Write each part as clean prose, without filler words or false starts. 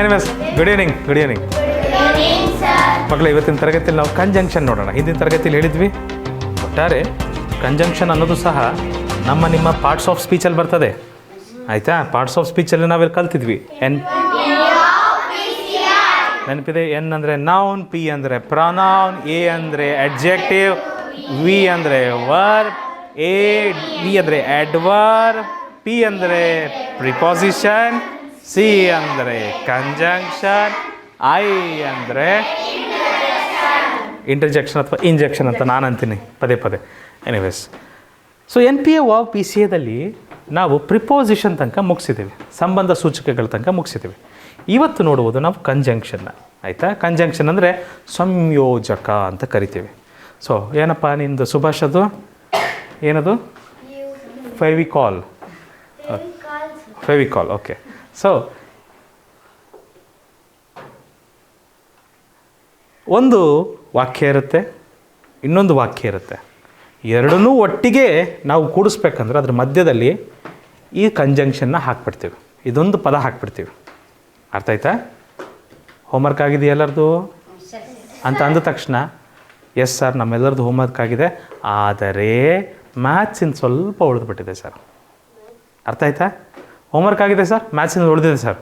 Anyways good evening. Good evening ಮಕ್ಕಳು. ಇವತ್ತಿನ ತರಗತಿಯಲ್ಲಿ ನಾವು ಕಂಜಂಕ್ಷನ್ ನೋಡೋಣ. ಹಿಂದಿನ ತರಗತಿಯಲ್ಲಿ ಹೇಳಿದ್ವಿ ಒಟ್ಟಾರೆ ಕಂಜಂಕ್ಷನ್ ಅನ್ನೋದು ಸಹ ನಿಮ್ಮ ಪಾರ್ಟ್ಸ್ ಆಫ್ ಸ್ಪೀಚಲ್ಲಿ ಬರ್ತದೆ. ಆಯಿತಾ? ಪಾರ್ಟ್ಸ್ ಆಫ್ ಸ್ಪೀಚಲ್ಲಿ ನಾವೆಲ್ಲಿ ಕಲ್ತಿದ್ವಿ. ನೆನಪಿದೆ? ಎನ್ ಅಂದರೆ ನೌನ್, ಪಿ ಅಂದರೆ ಪ್ರೊನೌನ್, ಎ ಅಂದರೆ ಅಡ್ಜೆಕ್ಟಿವ್, ವಿ ಅಂದರೆ ವರ್ಬ್, ವಿ ಅಂದರೆ ಅಡ್ವರ್ಬ್, ಪಿ ಅಂದರೆ ಪ್ರಿಪೋಸಿಷನ್, ಸಿ ಅಂದರೆ ಕಂಜಂಕ್ಷನ್, ಐ ಅಂದರೆ ಇಂಟರ್ಜೆಕ್ಷನ್ ಅಥವಾ ಇಂಜೆಕ್ಷನ್ ಅಂತ ನಾನು ಅಂತೀನಿ ಪದೇ ಪದೇ. ಎನಿವೇಸ್, ಸೊ NPA ವಾವ್ PCAದಲ್ಲಿ ನಾವು ಪ್ರಿಪೋಸಿಷನ್ ತನಕ ಮುಗಿಸಿದ್ದೀವಿ, ಸಂಬಂಧ ಸೂಚಕಗಳ ತನಕ ಮುಗಿಸಿದ್ದೀವಿ. ಇವತ್ತು ನೋಡುವುದು ನಾವು ಕಂಜಂಕ್ಷನ್ನ. ಆಯಿತಾ? ಕಂಜಂಕ್ಷನ್ ಅಂದರೆ ಸಂಯೋಜಕ ಅಂತ ಕರಿತೀವಿ. ಸೊ ಏನಪ್ಪ ನಿಂದು ಸುಭಾಷದು ಏನದು? ಫೆವಿಕಾಲ್. ಫೆವಿಕಾಲ್. ಓಕೆ. ಸೊ ಒಂದು ವಾಕ್ಯ ಇರುತ್ತೆ, ಇನ್ನೊಂದು ವಾಕ್ಯ ಇರುತ್ತೆ. ಎರಡನ್ನೂ ಒಟ್ಟಿಗೆ ನಾವು ಕೂಡಿಸ್ಬೇಕಂದ್ರೆ ಅದ್ರ ಮಧ್ಯದಲ್ಲಿ ಈ ಕಂಜಂಕ್ಷನ್ನ ಹಾಕ್ಬಿಡ್ತೀವಿ, ಇದೊಂದು ಪದ ಹಾಕ್ಬಿಡ್ತೀವಿ. ಅರ್ಥ ಆಯ್ತಾ? ಹೋಮ್ವರ್ಕ್ ಆಗಿದೆಯಾ ಎಲ್ಲರದು ಅಂತ ಅಂದ ತಕ್ಷಣ ಎಸ್ ಸರ್ ನಮ್ಮೆಲ್ಲರದು ಹೋಮ್ವರ್ಕ್ ಆಗಿದೆ, ಆದರೆ ಮ್ಯಾಥ್ಸಿಂದ ಸ್ವಲ್ಪ ಉಳಿದ್ಬಿಟ್ಟಿದೆ ಸರ್. ಅರ್ಥ ಆಯ್ತಾ? ಹೋಮ್ವರ್ಕ್ ಆಗಿದೆ ಸರ್, ಮ್ಯಾಥ್ಸಿಂದ ಉಳಿದಿದೆ ಸರ್,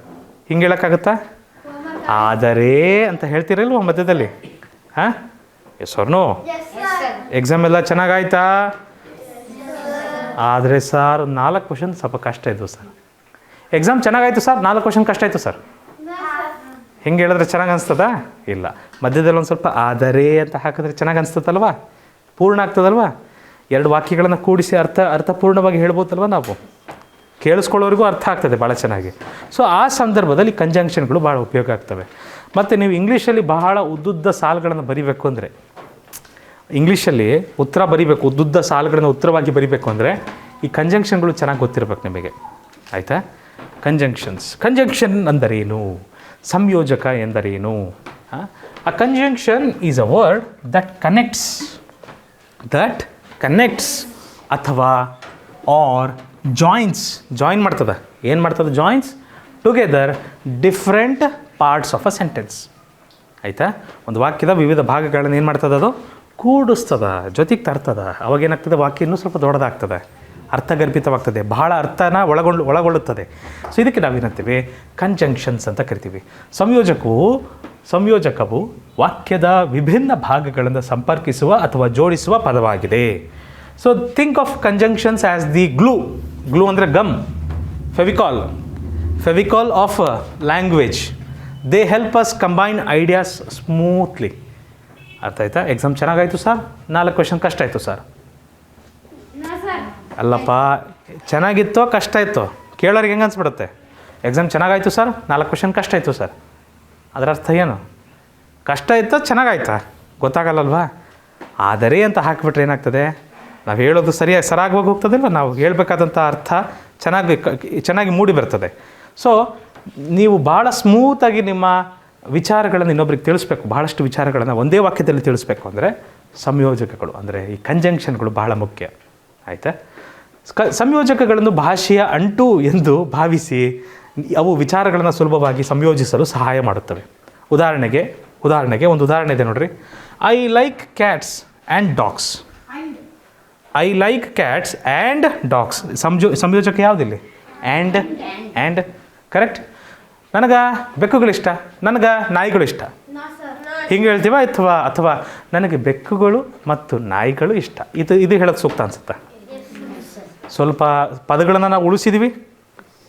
ಹಿಂಗೆ ಹೇಳೋಕ್ಕಾಗುತ್ತಾ? ಆದರೆ ಅಂತ ಹೇಳ್ತೀರಲ್ವ ಮಧ್ಯದಲ್ಲಿ? ಹಾಂ, ಎಸ್ ಅವ್ರನು ಎಕ್ಸಾಮ್ ಎಲ್ಲ ಚೆನ್ನಾಗಾಯ್ತಾ? ಆದರೆ ಸರ್ 4 ಕ್ವಶನ್ ಸ್ವಲ್ಪ ಕಷ್ಟ ಇದ್ದವು ಸರ್. ಎಕ್ಸಾಮ್ ಚೆನ್ನಾಗಾಯ್ತು ಸರ್, 4 ಕ್ವಶನ್ ಕಷ್ಟ ಆಯಿತು ಸರ್. ಹಿಂಗೆ ಹೇಳಿದ್ರೆ ಚೆನ್ನಾಗಿ ಅನಿಸ್ತದಾ? ಇಲ್ಲ. ಮಧ್ಯದಲ್ಲಿ ಒಂದು ಸ್ವಲ್ಪ ಆದರೆ ಅಂತ ಹಾಕಿದ್ರೆ ಚೆನ್ನಾಗಿ ಅನಿಸ್ತದಲ್ವಾ? ಪೂರ್ಣ ಆಗ್ತದಲ್ವಾ? 2 ವಾಕ್ಯಗಳನ್ನು ಕೂಡಿಸಿ ಅರ್ಥಪೂರ್ಣವಾಗಿ ಹೇಳ್ಬೋದಲ್ವ ನಾವು? ಕೇಳಿಸ್ಕೊಳ್ಳೋರಿಗೂ ಅರ್ಥ ಆಗ್ತದೆ ಭಾಳ ಚೆನ್ನಾಗಿ. ಸೊ ಆ ಸಂದರ್ಭದಲ್ಲಿ ಕಂಜಂಕ್ಷನ್ಗಳು ಭಾಳ ಉಪಯೋಗ ಆಗ್ತವೆ. ಮತ್ತು ನೀವು ಇಂಗ್ಲೀಷಲ್ಲಿ ಬಹಳ ಉದ್ದುದ್ದ ಸಾಲುಗಳನ್ನು ಬರಿಬೇಕು ಅಂದರೆ, ಇಂಗ್ಲೀಷಲ್ಲಿ ಉತ್ತರ ಬರಿಬೇಕು, ಉದ್ದುದ್ದ ಸಾಲುಗಳನ್ನು ಉತ್ತರವಾಗಿ ಬರಿಬೇಕು ಅಂದರೆ ಈ ಕಂಜಂಕ್ಷನ್ಗಳು ಚೆನ್ನಾಗಿ ಗೊತ್ತಿರಬೇಕು ನಿಮಗೆ. ಆಯಿತಾ? ಕಂಜಂಕ್ಷನ್ ಅಂದರೇನು? ಸಂಯೋಜಕ ಎಂದರೇನು? A conjunction is a word that connects ಅಥವಾ ಆರ್ ಜಾಯಿನ್ ಮಾಡ್ತದೆ. ಏನು ಮಾಡ್ತದೆ? Joins together different parts of a sentence. ಆಯಿತಾ? ಒಂದು ವಾಕ್ಯದ ವಿವಿಧ ಭಾಗಗಳನ್ನು ಏನು ಮಾಡ್ತದೆ? ಅದು ಕೂಡಿಸ್ತದ, ಜೊತೆಗೆ ತರ್ತದೆ. ಅವಾಗೇನಾಗ್ತದೆ? ವಾಕ್ಯ ಇನ್ನೂ ಸ್ವಲ್ಪ ದೊಡ್ಡದಾಗ್ತದೆ, ಅರ್ಥಗರ್ಭಿತವಾಗ್ತದೆ, ಬಹಳ ಅರ್ಥನ ಒಳಗೊಳ್ಳುತ್ತದೆ. ಸೊ ಇದಕ್ಕೆ ನಾವೇನಂತೀವಿ? ಕಂಜಂಕ್ಷನ್ಸ್ ಅಂತ ಕರಿತೀವಿ. ಸಂಯೋಜಕವು ವಾಕ್ಯದ ವಿಭಿನ್ನ ಭಾಗಗಳನ್ನು ಸಂಪರ್ಕಿಸುವ ಅಥವಾ ಜೋಡಿಸುವ ಪದವಾಗಿದೆ. So think of conjunctions as the glue ಅಂದರೆ ಗಮ್, Fevicol of language. They help us combine ideas smoothly. ಅರ್ಥ ಆಯ್ತಾ? ಎಕ್ಸಾಮ್ ಚೆನ್ನಾಗಾಯ್ತು ಸರ್, 4 ಕ್ವಶನ್ ಕಷ್ಟ ಆಯಿತು ಸರ್. ಅಲ್ಲಪ್ಪ, ಚೆನ್ನಾಗಿತ್ತೋ ಕಷ್ಟ ಇತ್ತೋ ಕೇಳೋರಿಗೆ ಹೆಂಗೆ ಅನ್ಸ್ಬಿಡುತ್ತೆ? ಎಕ್ಸಾಮ್ ಚೆನ್ನಾಗಾಯ್ತು ಸರ್, 4 ಕ್ವಶನ್ ಕಷ್ಟ ಆಯಿತು ಸರ್. ಅದರ ಅರ್ಥ ಏನು? ಕಷ್ಟ ಇತ್ತೋ ಚೆನ್ನಾಗಾಯ್ತಾ ಗೊತ್ತಾಗಲ್ಲಲ್ವಾ? ಆದರೆ ಅಂತ ಹಾಕಿಬಿಟ್ರೆ ಏನಾಗ್ತದೆ? ನಾವು ಹೇಳೋದು ಸರಾಗಿ ಹೋಗ್ತದಿಲ್ವ? ನಾವು ಹೇಳಬೇಕಾದಂಥ ಅರ್ಥ ಚೆನ್ನಾಗಿ ಮೂಡಿ ಬರ್ತದೆ. ಸೊ ನೀವು ಭಾಳ ಸ್ಮೂತಾಗಿ ನಿಮ್ಮ ವಿಚಾರಗಳನ್ನು ಇನ್ನೊಬ್ರಿಗೆ ತಿಳಿಸ್ಬೇಕು, ಬಹಳಷ್ಟು ವಿಚಾರಗಳನ್ನು ಒಂದೇ ವಾಕ್ಯದಲ್ಲಿ ತಿಳಿಸ್ಬೇಕು ಅಂದರೆ ಸಂಯೋಜಕಗಳು ಅಂದರೆ ಈ ಕಂಜಂಕ್ಷನ್ಗಳು ಬಹಳ ಮುಖ್ಯ. ಆಯಿತಾ? ಸಂಯೋಜಕಗಳನ್ನು ಭಾಷೆಯ ಅಂಟು ಎಂದು ಭಾವಿಸಿ ಅವು ವಿಚಾರಗಳನ್ನು ಸುಲಭವಾಗಿ ಸಂಯೋಜಿಸಲು ಸಹಾಯ ಮಾಡುತ್ತವೆ. ಉದಾಹರಣೆಗೆ ಒಂದು ಉದಾಹರಣೆ ಇದೆ ನೋಡ್ರಿ. I like cats and dogs. ಸಂಯೋಜಕ ಯಾವುದಿಲ್ಲಿ? And correct. ನನಗೆ ಬೆಕ್ಕುಗಳಿಷ್ಟ, ನನಗೆ ನಾಯಿಗಳು ಇಷ್ಟ, ಹಿಂಗೆ ಹೇಳ್ತೀವ? ಅಥವಾ ನನಗೆ ಬೆಕ್ಕುಗಳು ಮತ್ತು ನಾಯಿಗಳು ಇಷ್ಟ. ಇದು ಹೇಳೋದು ಸೂಕ್ತ ಅನಿಸುತ್ತಾ? ಸ್ವಲ್ಪ ಪದಗಳನ್ನು ನಾವು ಉಳಿಸಿದ್ವಿ,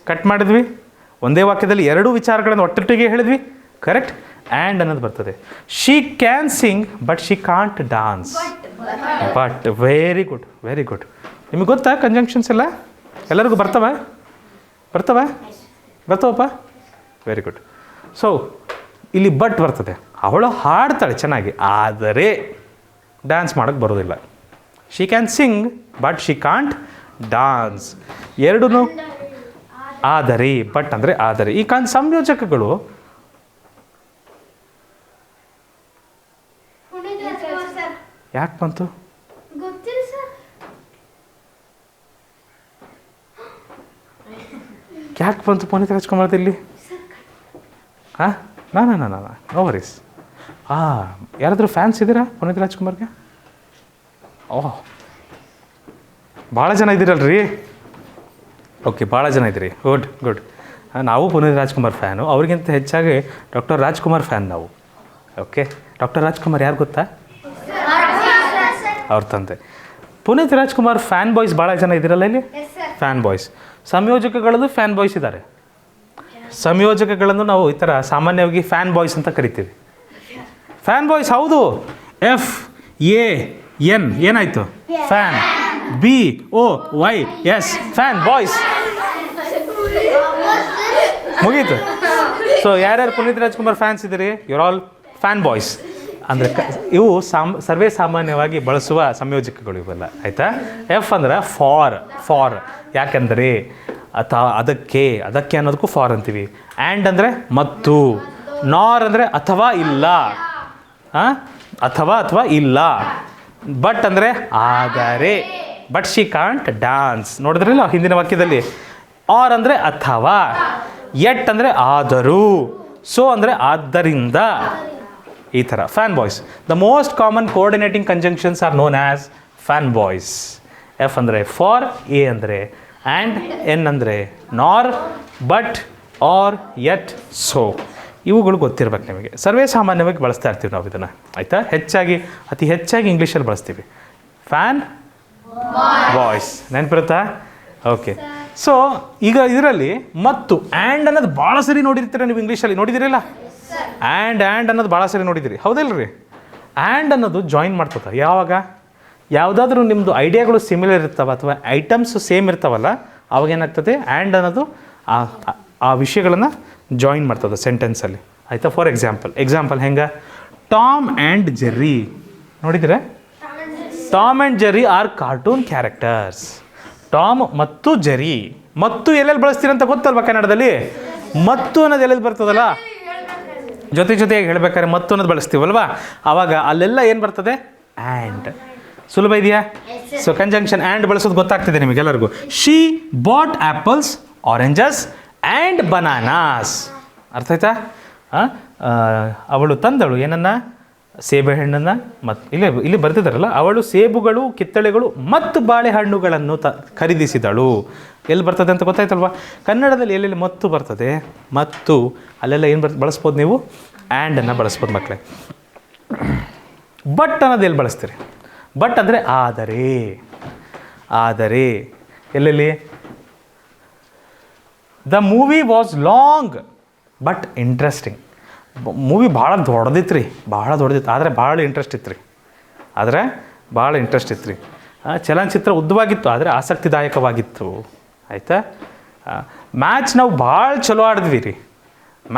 ಕಟ್ ಮಾಡಿದ್ವಿ, ಒಂದೇ ವಾಕ್ಯದಲ್ಲಿ 2 ವಿಚಾರಗಳನ್ನು ಒಟ್ಟೊಟ್ಟಿಗೆ ಹೇಳಿದ್ವಿ. ಕರೆಕ್ಟ್. ಆ್ಯಂಡ್ ಅನ್ನೋದು ಬರ್ತದೆ. She can sing but she can't dance. But very good. ನಿಮಗೆ ಗೊತ್ತಾ ಕಂಜಂಕ್ಷನ್ಸ್ ಎಲ್ಲ? ಎಲ್ಲರಿಗೂ ಬರ್ತವಪ್ಪ? Very good. ಸೊ ಇಲ್ಲಿ ಬಟ್ ಬರ್ತದೆ. ಅವಳು ಹಾಡ್ತಾಳೆ ಚೆನ್ನಾಗಿ, ಆದರೆ ಡ್ಯಾನ್ಸ್ ಮಾಡೋಕ್ಕೆ ಬರೋದಿಲ್ಲ. She can sing but she can't dance. ಎರಡೂ ಆದರೆ, ಬಟ್ ಅಂದರೆ ಆದರೆ. ಈ ಸಂಯೋಜಕಗಳು ಯಾಕೆ ಬಂತು? ಯಾಕೆ ಬಂತು ಪುನೀತ್ ರಾಜ್ಕುಮಾರ್ದು ಇಲ್ಲಿ? ಹಾಂ ನೋ ವರೀಸ್. ಯಾರಾದರೂ ಫ್ಯಾನ್ಸ್ ಇದ್ದೀರಾ ಪುನೀತ್ ರಾಜ್ಕುಮಾರ್ಗೆ? ಓಹ್, ಭಾಳ ಜನ ಇದ್ದೀರಲ್ರಿ. ಓಕೆ, ಭಾಳ ಜನ ಇದ್ದೀರಿ. ಗುಡ್. ನಾವು ಪುನೀತ್ ರಾಜ್ಕುಮಾರ್ ಫ್ಯಾನು. ಅವ್ರಿಗಿಂತ ಹೆಚ್ಚಾಗಿ ಡಾಕ್ಟರ್ ರಾಜ್ಕುಮಾರ್ ಫ್ಯಾನ್ ನಾವು. ಓಕೆ, ಡಾಕ್ಟರ್ ರಾಜ್ಕುಮಾರ್ ಯಾರು ಗೊತ್ತಾ? ಅವ್ರ ತಂದೆ. ಪುನೀತ್ ರಾಜ್ಕುಮಾರ್ ಫ್ಯಾನ್ ಬಾಯ್ಸ್ ಭಾಳ ಜನ ಇದ್ದೀರಲ್ಲ ಇಲ್ಲಿ. FANBOYS. ಸಂಯೋಜಕಗಳದ್ದು ಫ್ಯಾನ್ ಬಾಯ್ಸ್ ಇದ್ದಾರೆ. ಸಂಯೋಜಕಗಳನ್ನು ನಾವು ಈ ಥರ ಸಾಮಾನ್ಯವಾಗಿ ಫ್ಯಾನ್ ಬಾಯ್ಸ್ ಅಂತ ಕರಿತೀವಿ. ಫ್ಯಾನ್ ಬಾಯ್ಸ್ ಹೌದು. FAN ಏನಾಯಿತು? ಫ್ಯಾನ್. BOYS fan boys. ಮುಗೀತು. ಸೊ ಯಾರ್ಯಾರು ಪುನೀತ್ ರಾಜ್ಕುಮಾರ್ ಫ್ಯಾನ್ಸ್ ಇದ್ದೀರಿ? Your all fan boys. ಅಂದರೆ ಇವು ಸರ್ವೇ ಸಾಮಾನ್ಯವಾಗಿ ಬಳಸುವ ಸಂಯೋಜಕಗಳು ಇವೆಲ್ಲ, ಆಯಿತಾ? F ಅಂದ್ರೆ ಫಾರ್. ಯಾಕೆಂದರೆ ಅದಕ್ಕೆ ಅನ್ನೋದಕ್ಕೂ ಫಾರ್ ಅಂತೀವಿ. ಆ್ಯಂಡ್ ಅಂದರೆ ಮತ್ತು. ನಾರ್ ಅಂದರೆ ಅಥವಾ ಇಲ್ಲ. ಅಥವಾ ಇಲ್ಲ. ಬಟ್ ಅಂದರೆ ಆದರೆ. But she can't dance. ನೋಡಿದ್ರಲ್ಲ ಹಿಂದಿನ ವಾಕ್ಯದಲ್ಲಿ. ಆರ್ ಅಂದರೆ ಅಥವಾ. ಎಟ್ ಅಂದರೆ ಆದರೂ. ಸೊ ಅಂದರೆ ಆದ್ದರಿಂದ. ಈ ಥರ fan boys. The most common coordinating conjunctions R known as fan boys. F ಅಂದರೆ ಫಾರ್, A ಅಂದರೆ ಆ್ಯಂಡ್, N ಅಂದರೆ ನಾರ್, ಬಟ್, ಆರ್, ಎಟ್, ಸೊ. ಇವುಗಳು ಗೊತ್ತಿರ್ಬೇಕು ನಿಮಗೆ. ಸರ್ವೇ ಸಾಮಾನ್ಯವಾಗಿ ಬಳಸ್ತಾ ಇರ್ತೀವಿ ನಾವು ಇದನ್ನು, ಆಯಿತಾ? ಅತಿ ಹೆಚ್ಚಾಗಿ ಇಂಗ್ಲೀಷಲ್ಲಿ ಬಳಸ್ತೀವಿ. ಫ್ಯಾನ್ ಬಾಯ್ಸ್ ನೆನಪಿರುತ್ತಾ? ಓಕೆ. ಸೊ ಈಗ ಇದರಲ್ಲಿ ಮತ್ತು ಆ್ಯಂಡ್ ಅನ್ನೋದು ಭಾಳ ಸರಿ ನೋಡಿರ್ತೀರ ನೀವು ಇಂಗ್ಲೀಷಲ್ಲಿ. ನೋಡಿದಿರಲ್ಲ? ಆ್ಯಂಡ್ ಅನ್ನೋದು ಭಾಳ ಸರಿ ನೋಡಿದಿರಿ, ಹೌದಿಲ್ಲ ರೀ? ಆ್ಯಂಡ್ ಅನ್ನೋದು ಜಾಯಿನ್ ಮಾಡ್ತದೆ ಯಾವಾಗ? ಯಾವುದಾದ್ರೂ ನಿಮ್ಮದು ಐಡಿಯಾಗಳು ಸಿಮಿಲರ್ ಇರ್ತಾವೆ ಅಥವಾ ಐಟಮ್ಸ್ ಸೇಮ್ ಇರ್ತಾವಲ್ಲ, ಅವಾಗ ಏನಾಗ್ತದೆ? ಆ್ಯಂಡ್ ಅನ್ನೋದು ಆ ವಿಷಯಗಳನ್ನು ಜಾಯಿನ್ ಮಾಡ್ತದೆ ಸೆಂಟೆನ್ಸಲ್ಲಿ, ಆಯಿತಾ? ಫಾರ್ ಎಕ್ಸಾಂಪಲ್ ಹೆಂಗೆ? ಟಾಮ್ ಆ್ಯಂಡ್ ಜೆರ್ರಿ ನೋಡಿದರೆ? Tom and Jerry are cartoon characters. Tom ಮತ್ತು ಜೆರ್ರಿ. ಮತ್ತು ಎಲ್ಲೆಲ್ಲಿ ಬಳಸ್ತೀರಂತ ಗೊತ್ತಲ್ವ ಕನ್ನಡದಲ್ಲಿ? ಮತ್ತು ಅನ್ನೋದು ಎಲ್ಲೆಲ್ಲಿ ಬರ್ತದಲ್ಲ, ಜೊತೆಯಾಗಿ ಹೇಳ್ಬೇಕಾದ್ರೆ ಮತ್ತು ಅನ್ನೋದು ಬಳಸ್ತೀವಲ್ವಾ, ಆವಾಗ ಅಲ್ಲೆಲ್ಲ ಏನು ಬರ್ತದೆ? ಆ್ಯಂಡ್. ಸುಲಭ ಇದೆಯಾ? ಸೊ ಕಂಜಂಕ್ಷನ್ ಆ್ಯಂಡ್ ಬಳಸೋದು ಗೊತ್ತಾಗ್ತಿದೆ ನಿಮಗೆಲ್ಲರಿಗೂ. She bought apples, oranges and bananas. ಅರ್ಥ ಆಯ್ತಾ? ಅವಳು ತಂದಳು ಏನನ್ನ? ಸೇಬೆಹಣ್ಣನ್ನು. ಮತ್ತು ಇಲ್ಲಿ ಬರ್ತಿದ್ದಾರಲ್ಲ, ಅವಳು ಸೇಬುಗಳು, ಕಿತ್ತಳೆಗಳು ಮತ್ತು ಬಾಳೆಹಣ್ಣುಗಳನ್ನು ಖರೀದಿಸಿದಳು. ಎಲ್ಲಿ ಬರ್ತದೆ ಅಂತ ಗೊತ್ತಾಯ್ತಲ್ವ? ಕನ್ನಡದಲ್ಲಿ ಎಲ್ಲೆಲ್ಲಿ ಮತ್ತು ಬರ್ತದೆ, ಮತ್ತು ಅಲ್ಲೆಲ್ಲ ಏನು ಬಳಸ್ಬೋದು ನೀವು? ಆ್ಯಂಡನ್ನು ಬಳಸ್ಬೋದು ಮಕ್ಕಳೇ. ಬಟ್ ಅನ್ನೋದು ಎಲ್ಲಿ ಬಳಸ್ತೀರಿ? ಬಟ್ ಅಂದರೆ ಆದರೆ. ಎಲ್ಲೆಲ್ಲಿ? The movie was long but interesting. Movie ಭಾಳ ದೊಡ್ಡದಿತ್ತು, ಆದರೆ ಭಾಳ ಇಂಟ್ರೆಸ್ಟ್ ಇತ್ತು ರೀ. ಚಲನಚಿತ್ರ ಉದ್ದವಾಗಿತ್ತು, ಆದರೆ ಆಸಕ್ತಿದಾಯಕವಾಗಿತ್ತು, ಆಯಿತಾ? ಮ್ಯಾಚ್ ನಾವು ಭಾಳ ಚಲೋ ಆಡಿದ್ವಿ ರೀ.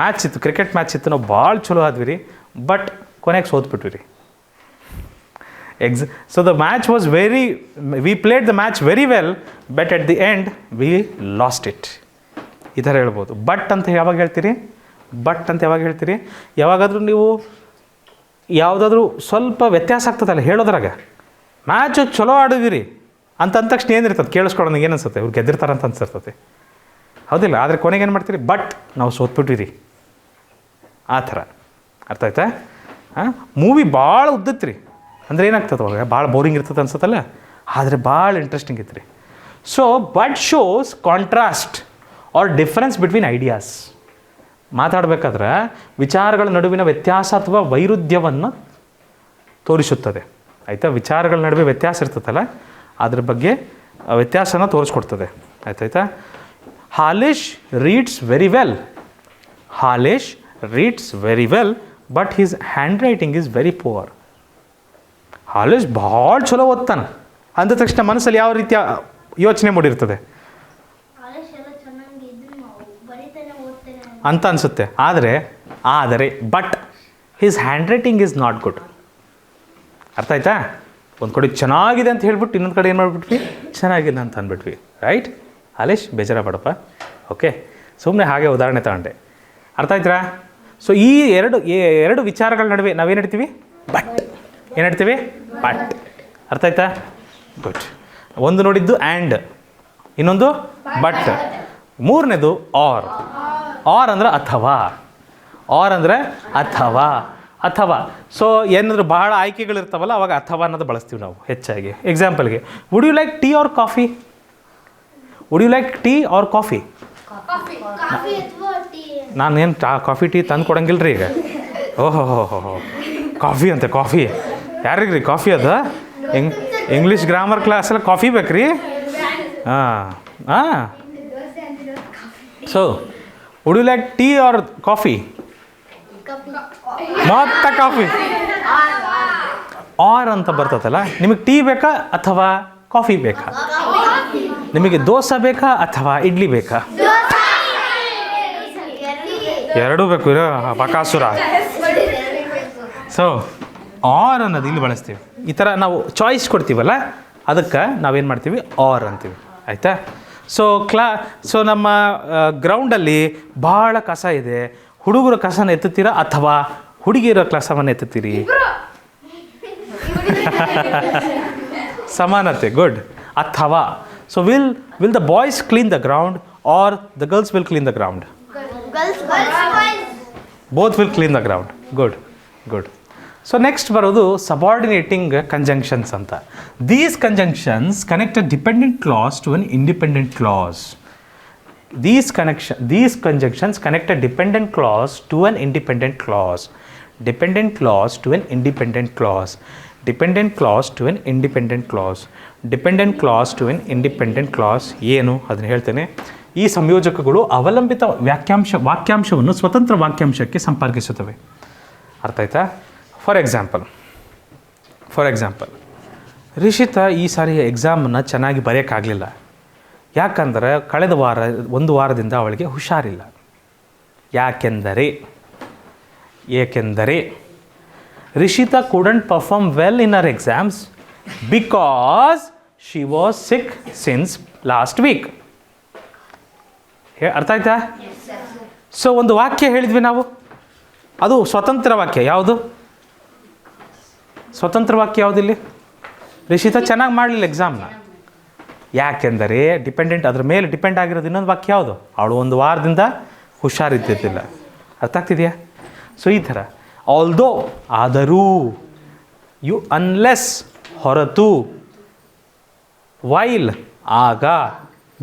ಮ್ಯಾಚ್ ಇತ್ತು, ಕ್ರಿಕೆಟ್ ಮ್ಯಾಚ್ ಇತ್ತು, ನಾವು ಭಾಳ ಚಲೋ ಆದ್ವಿ ರೀ. ಬಟ್ ಕೊನೆಗೆ ಸೋತ್ಬಿಟ್ವಿ ರೀ. So the match was we played the match very well, but at the end we lost it. ಈ ಥರ ಹೇಳ್ಬೋದು. ಬಟ್ ಅಂತ ಯಾವಾಗ ಹೇಳ್ತೀರಿ? ಯಾವಾಗಾದರೂ ನೀವು ಯಾವುದಾದ್ರೂ ಸ್ವಲ್ಪ ವ್ಯತ್ಯಾಸ ಆಗ್ತದಲ್ಲ ಹೇಳೋದ್ರಾಗ, ಮ್ಯಾಚು ಚಲೋ ಆಡಿದಿರಿ ಅಂದ ತಕ್ಷಣ ಏನಿರ್ತದೆ? ಕೇಳಿಸ್ಕೊಳ್ಳೋದು ಏನು ಅನ್ಸುತ್ತೆ? ಇವ್ರು ಗೆದ್ದಿರ್ತಾರಂತ ಅನ್ಸಿರ್ತದೆ, ಹೌದಿಲ್ಲ? ಆದರೆ ಕೊನೆಗೆ ಏನು ಮಾಡ್ತೀರಿ? ಬಟ್ ನಾವು ಸೋತ್ಬಿಟ್ವಿ ರೀ, ಆ ಥರ. ಅರ್ಥ ಆಯ್ತಾ? ಮೂವಿ ಭಾಳ ಉದ್ದತ್ತು ರೀ, ಅಂದರೆ ಏನಾಗ್ತದೆ ಅವಾಗ? ಭಾಳ ಬೋರಿಂಗ್ ಇರ್ತದೆ ಅನ್ಸುತ್ತಲ್ಲ, ಆದರೆ ಭಾಳ ಇಂಟ್ರೆಸ್ಟಿಂಗ್ ಇತ್ತು ರೀ. So but shows contrast or difference between ideas. ಮಾತಾಡಬೇಕಾದ್ರೆ ವಿಚಾರಗಳ ನಡುವಿನ ವ್ಯತ್ಯಾಸ ಅಥವಾ ವೈರುಧ್ಯವನ್ನು ತೋರಿಸುತ್ತದೆ, ಆಯಿತಾ? ವಿಚಾರಗಳ ನಡುವೆ ವ್ಯತ್ಯಾಸ ಇರ್ತದಲ್ಲ, ಅದ್ರ ಬಗ್ಗೆ ವ್ಯತ್ಯಾಸನ ತೋರಿಸ್ಕೊಡ್ತದೆ, ಆಯ್ತಾಯ್ತಾ? Halesh reads very well but his handwriting is very poor. Halesh ಭಾಳ ಚಲೋ ಓದ್ತಾನೆ ಅಂದ ತಕ್ಷಣ ಮನಸ್ಸಲ್ಲಿ ಯಾವ ರೀತಿಯ ಯೋಚನೆ ಮೂಡಿರ್ತದೆ ಅಂತ ಅನಿಸುತ್ತೆ. ಆದರೆ but his handwriting is not good. ಅರ್ಥ ಆಯ್ತಾ? ಒಂದು ಕಡೆ ಚೆನ್ನಾಗಿದೆ ಅಂತ ಹೇಳ್ಬಿಟ್ಟು ಇನ್ನೊಂದು ಕಡೆ ಏನು ಮಾಡಿಬಿಟ್ವಿ? ಚೆನ್ನಾಗಿಲ್ಲ ಅಂತ ಅಂದ್ಬಿಟ್ವಿ, ರೈಟ್? ಹಾಲೇಶ್ ಬೇಜಾರ ಬೇಡಪ್ಪ. ಓಕೆ, ಸುಮ್ಮನೆ ಹಾಗೆ ಉದಾಹರಣೆ ತಗೊಂಡೆ. ಅರ್ಥ ಆಯ್ತಾ? ಸೊ ಈ ಎರಡು ವಿಚಾರಗಳ ನಡುವೆ ನಾವೇನು ಹೇಳ್ತೀವಿ? ಬಟ್. ಏನು ಹೇಳ್ತೀವಿ? ಬಟ್. ಅರ್ಥ ಆಯ್ತಾ? ಗುಡ್. ಒಂದು ನೋಡಿದ್ದು ಆ್ಯಂಡ್, ಇನ್ನೊಂದು ಬಟ್, ಮೂರನೇದು ಆರ್. ಆರ್ ಅಂದ್ರೆ ಅಥವಾ. ಆರ್ ಅಂದರೆ ಅಥವಾ ಅಥವಾ. ಸೊ ಏನಾದರೂ ಬಹಳ ಆಯ್ಕೆಗಳಿರ್ತಾವಲ್ಲ ಅವಾಗ ಅಥವಾ ಅನ್ನೋದು ಬಳಸ್ತೀವಿ ನಾವು ಹೆಚ್ಚಾಗಿ. ಎಕ್ಸಾಂಪಲ್ಗೆ, would you like tea or coffee? Would you like tea or coffee? ನಾನೇನು ಕಾಫಿ ಟೀ ತಂದು ಕೊಡಂಗಿಲ್ಲ ರೀ ಈಗ. ಓಹೋ ಹೋ ಹೋ ಕಾಫಿ ಅಂತೆ, ಕಾಫಿ ಯಾರಿಗೆ ರೀ ಕಾಫಿ ಅದು? ಇಂಗ್ಲೀಷ್ ಗ್ರಾಮರ್ ಕ್ಲಾಸಲ್ಲಿ ಕಾಫಿ ಬೇಕು ರೀ. ಹಾಂ ಹಾಂ. So would you like tea or coffee? ಮತ್ತೆ ಕಾಫಿ ಆರ್ ಅಂತ ಬರ್ತದಲ್ಲ. ನಿಮಗೆ ಟೀ ಬೇಕಾ ಅಥವಾ ಕಾಫಿ ಬೇಕಾ? ನಿಮಗೆ ದೋಸೆ ಬೇಕಾ ಅಥವಾ ಇಡ್ಲಿ ಬೇಕಾ? ಎರಡೂ ಬೇಕು ಬಕಾಸುರ. ಸೊ ಆರ್ ಅನ್ನೋದು ಇಲ್ಲಿ ಬಳಸ್ತೀವಿ. ಈ ಥರ ನಾವು ಚಾಯ್ಸ್ ಕೊಡ್ತೀವಲ್ಲ ಅದಕ್ಕೆ ನಾವೇನು ಮಾಡ್ತೀವಿ, ಆರ್ ಅಂತೀವಿ. ಆಯಿತಾ? ಸೊ ನಮ್ಮ ಗ್ರೌಂಡಲ್ಲಿ ಭಾಳ ಕಸ ಇದೆ, ಹುಡುಗರ ಕಸನ ಎತ್ತುತ್ತೀರಾ ಅಥವಾ ಹುಡುಗಿಯರ ಕಸವನ್ನು ಎತ್ತುತ್ತೀರಿ? ಸಮಾನತೆ, ಗುಡ್. ಅಥವಾ. So will the boys clean the ground or the girls will clean the ground? Both will clean the ground. Good good. So next ಬರೋದು ಸಬಾರ್ಡಿನೇಟಿಂಗ್ ಕಂಜಂಕ್ಷನ್ಸ್ ಅಂತ. These conjunctions connect a dependent clause to an independent clause. These conjunctions connect a dependent clause to an independent clause. Dependent clause to an independent clause. Dependent clause to an independent clause. Dependent clause to an independent clause. ಏನು ಅದನ್ನು ಹೇಳ್ತೇನೆ. ಈ ಸಂಯೋಜಕಗಳು ಅವಲಂಬಿತ ವಾಕ್ಯಾಂಶವನ್ನು ಸ್ವತಂತ್ರ ವಾಕ್ಯಾಂಶಕ್ಕೆ ಸಂಪರ್ಕಿಸುತ್ತವೆ. ಅರ್ಥ ಆಯ್ತಾ? For example, Rishita ಈ ಸಾರಿ ಎಕ್ಸಾಮನ್ನು ಚೆನ್ನಾಗಿ ಬರೆಯೋಕ್ಕಾಗಲಿಲ್ಲ. ಯಾಕಂದರೆ ಕಳೆದ ಒಂದು ವಾರದಿಂದ ಅವಳಿಗೆ ಹುಷಾರಿಲ್ಲ. ಏಕೆಂದರೆ Rishita couldn't perform well in her exams because she was sick since last week. ಅರ್ಥ ಆಯ್ತಾ? ಸೊ ಒಂದು ವಾಕ್ಯ ಹೇಳಿದ್ವಿ ನಾವು, ಅದು ಸ್ವತಂತ್ರ ವಾಕ್ಯ. ಯಾವುದು ಸ್ವತಂತ್ರ ವಾಕ್ಯ? ಯಾವುದಿಲ್ಲಿ? ರಿಷಿತಾ ಚೆನ್ನಾಗಿ ಮಾಡಲಿಲ್ಲ ಎಕ್ಸಾಮ್ನ. ಯಾಕೆಂದರೆ ಡಿಪೆಂಡೆಂಟ್, ಅದ್ರ ಮೇಲೆ ಡಿಪೆಂಡ್ ಆಗಿರೋದು ಇನ್ನೊಂದು ವಾಕ್ಯ ಯಾವುದು? ಅವಳು ಒಂದು ವಾರದಿಂದ ಹುಷಾರಿದ್ದಿದ್ದಿಲ್ಲ. ಅರ್ಥ ಆಗ್ತಿದೆಯಾ? ಸೊ ಈ ಥರ ಆಲ್ದೋ ಆದರೂ, ಯು ಅನ್ಲೆಸ್ ಹೊರತು, ವೈಲ್ ಆಗ,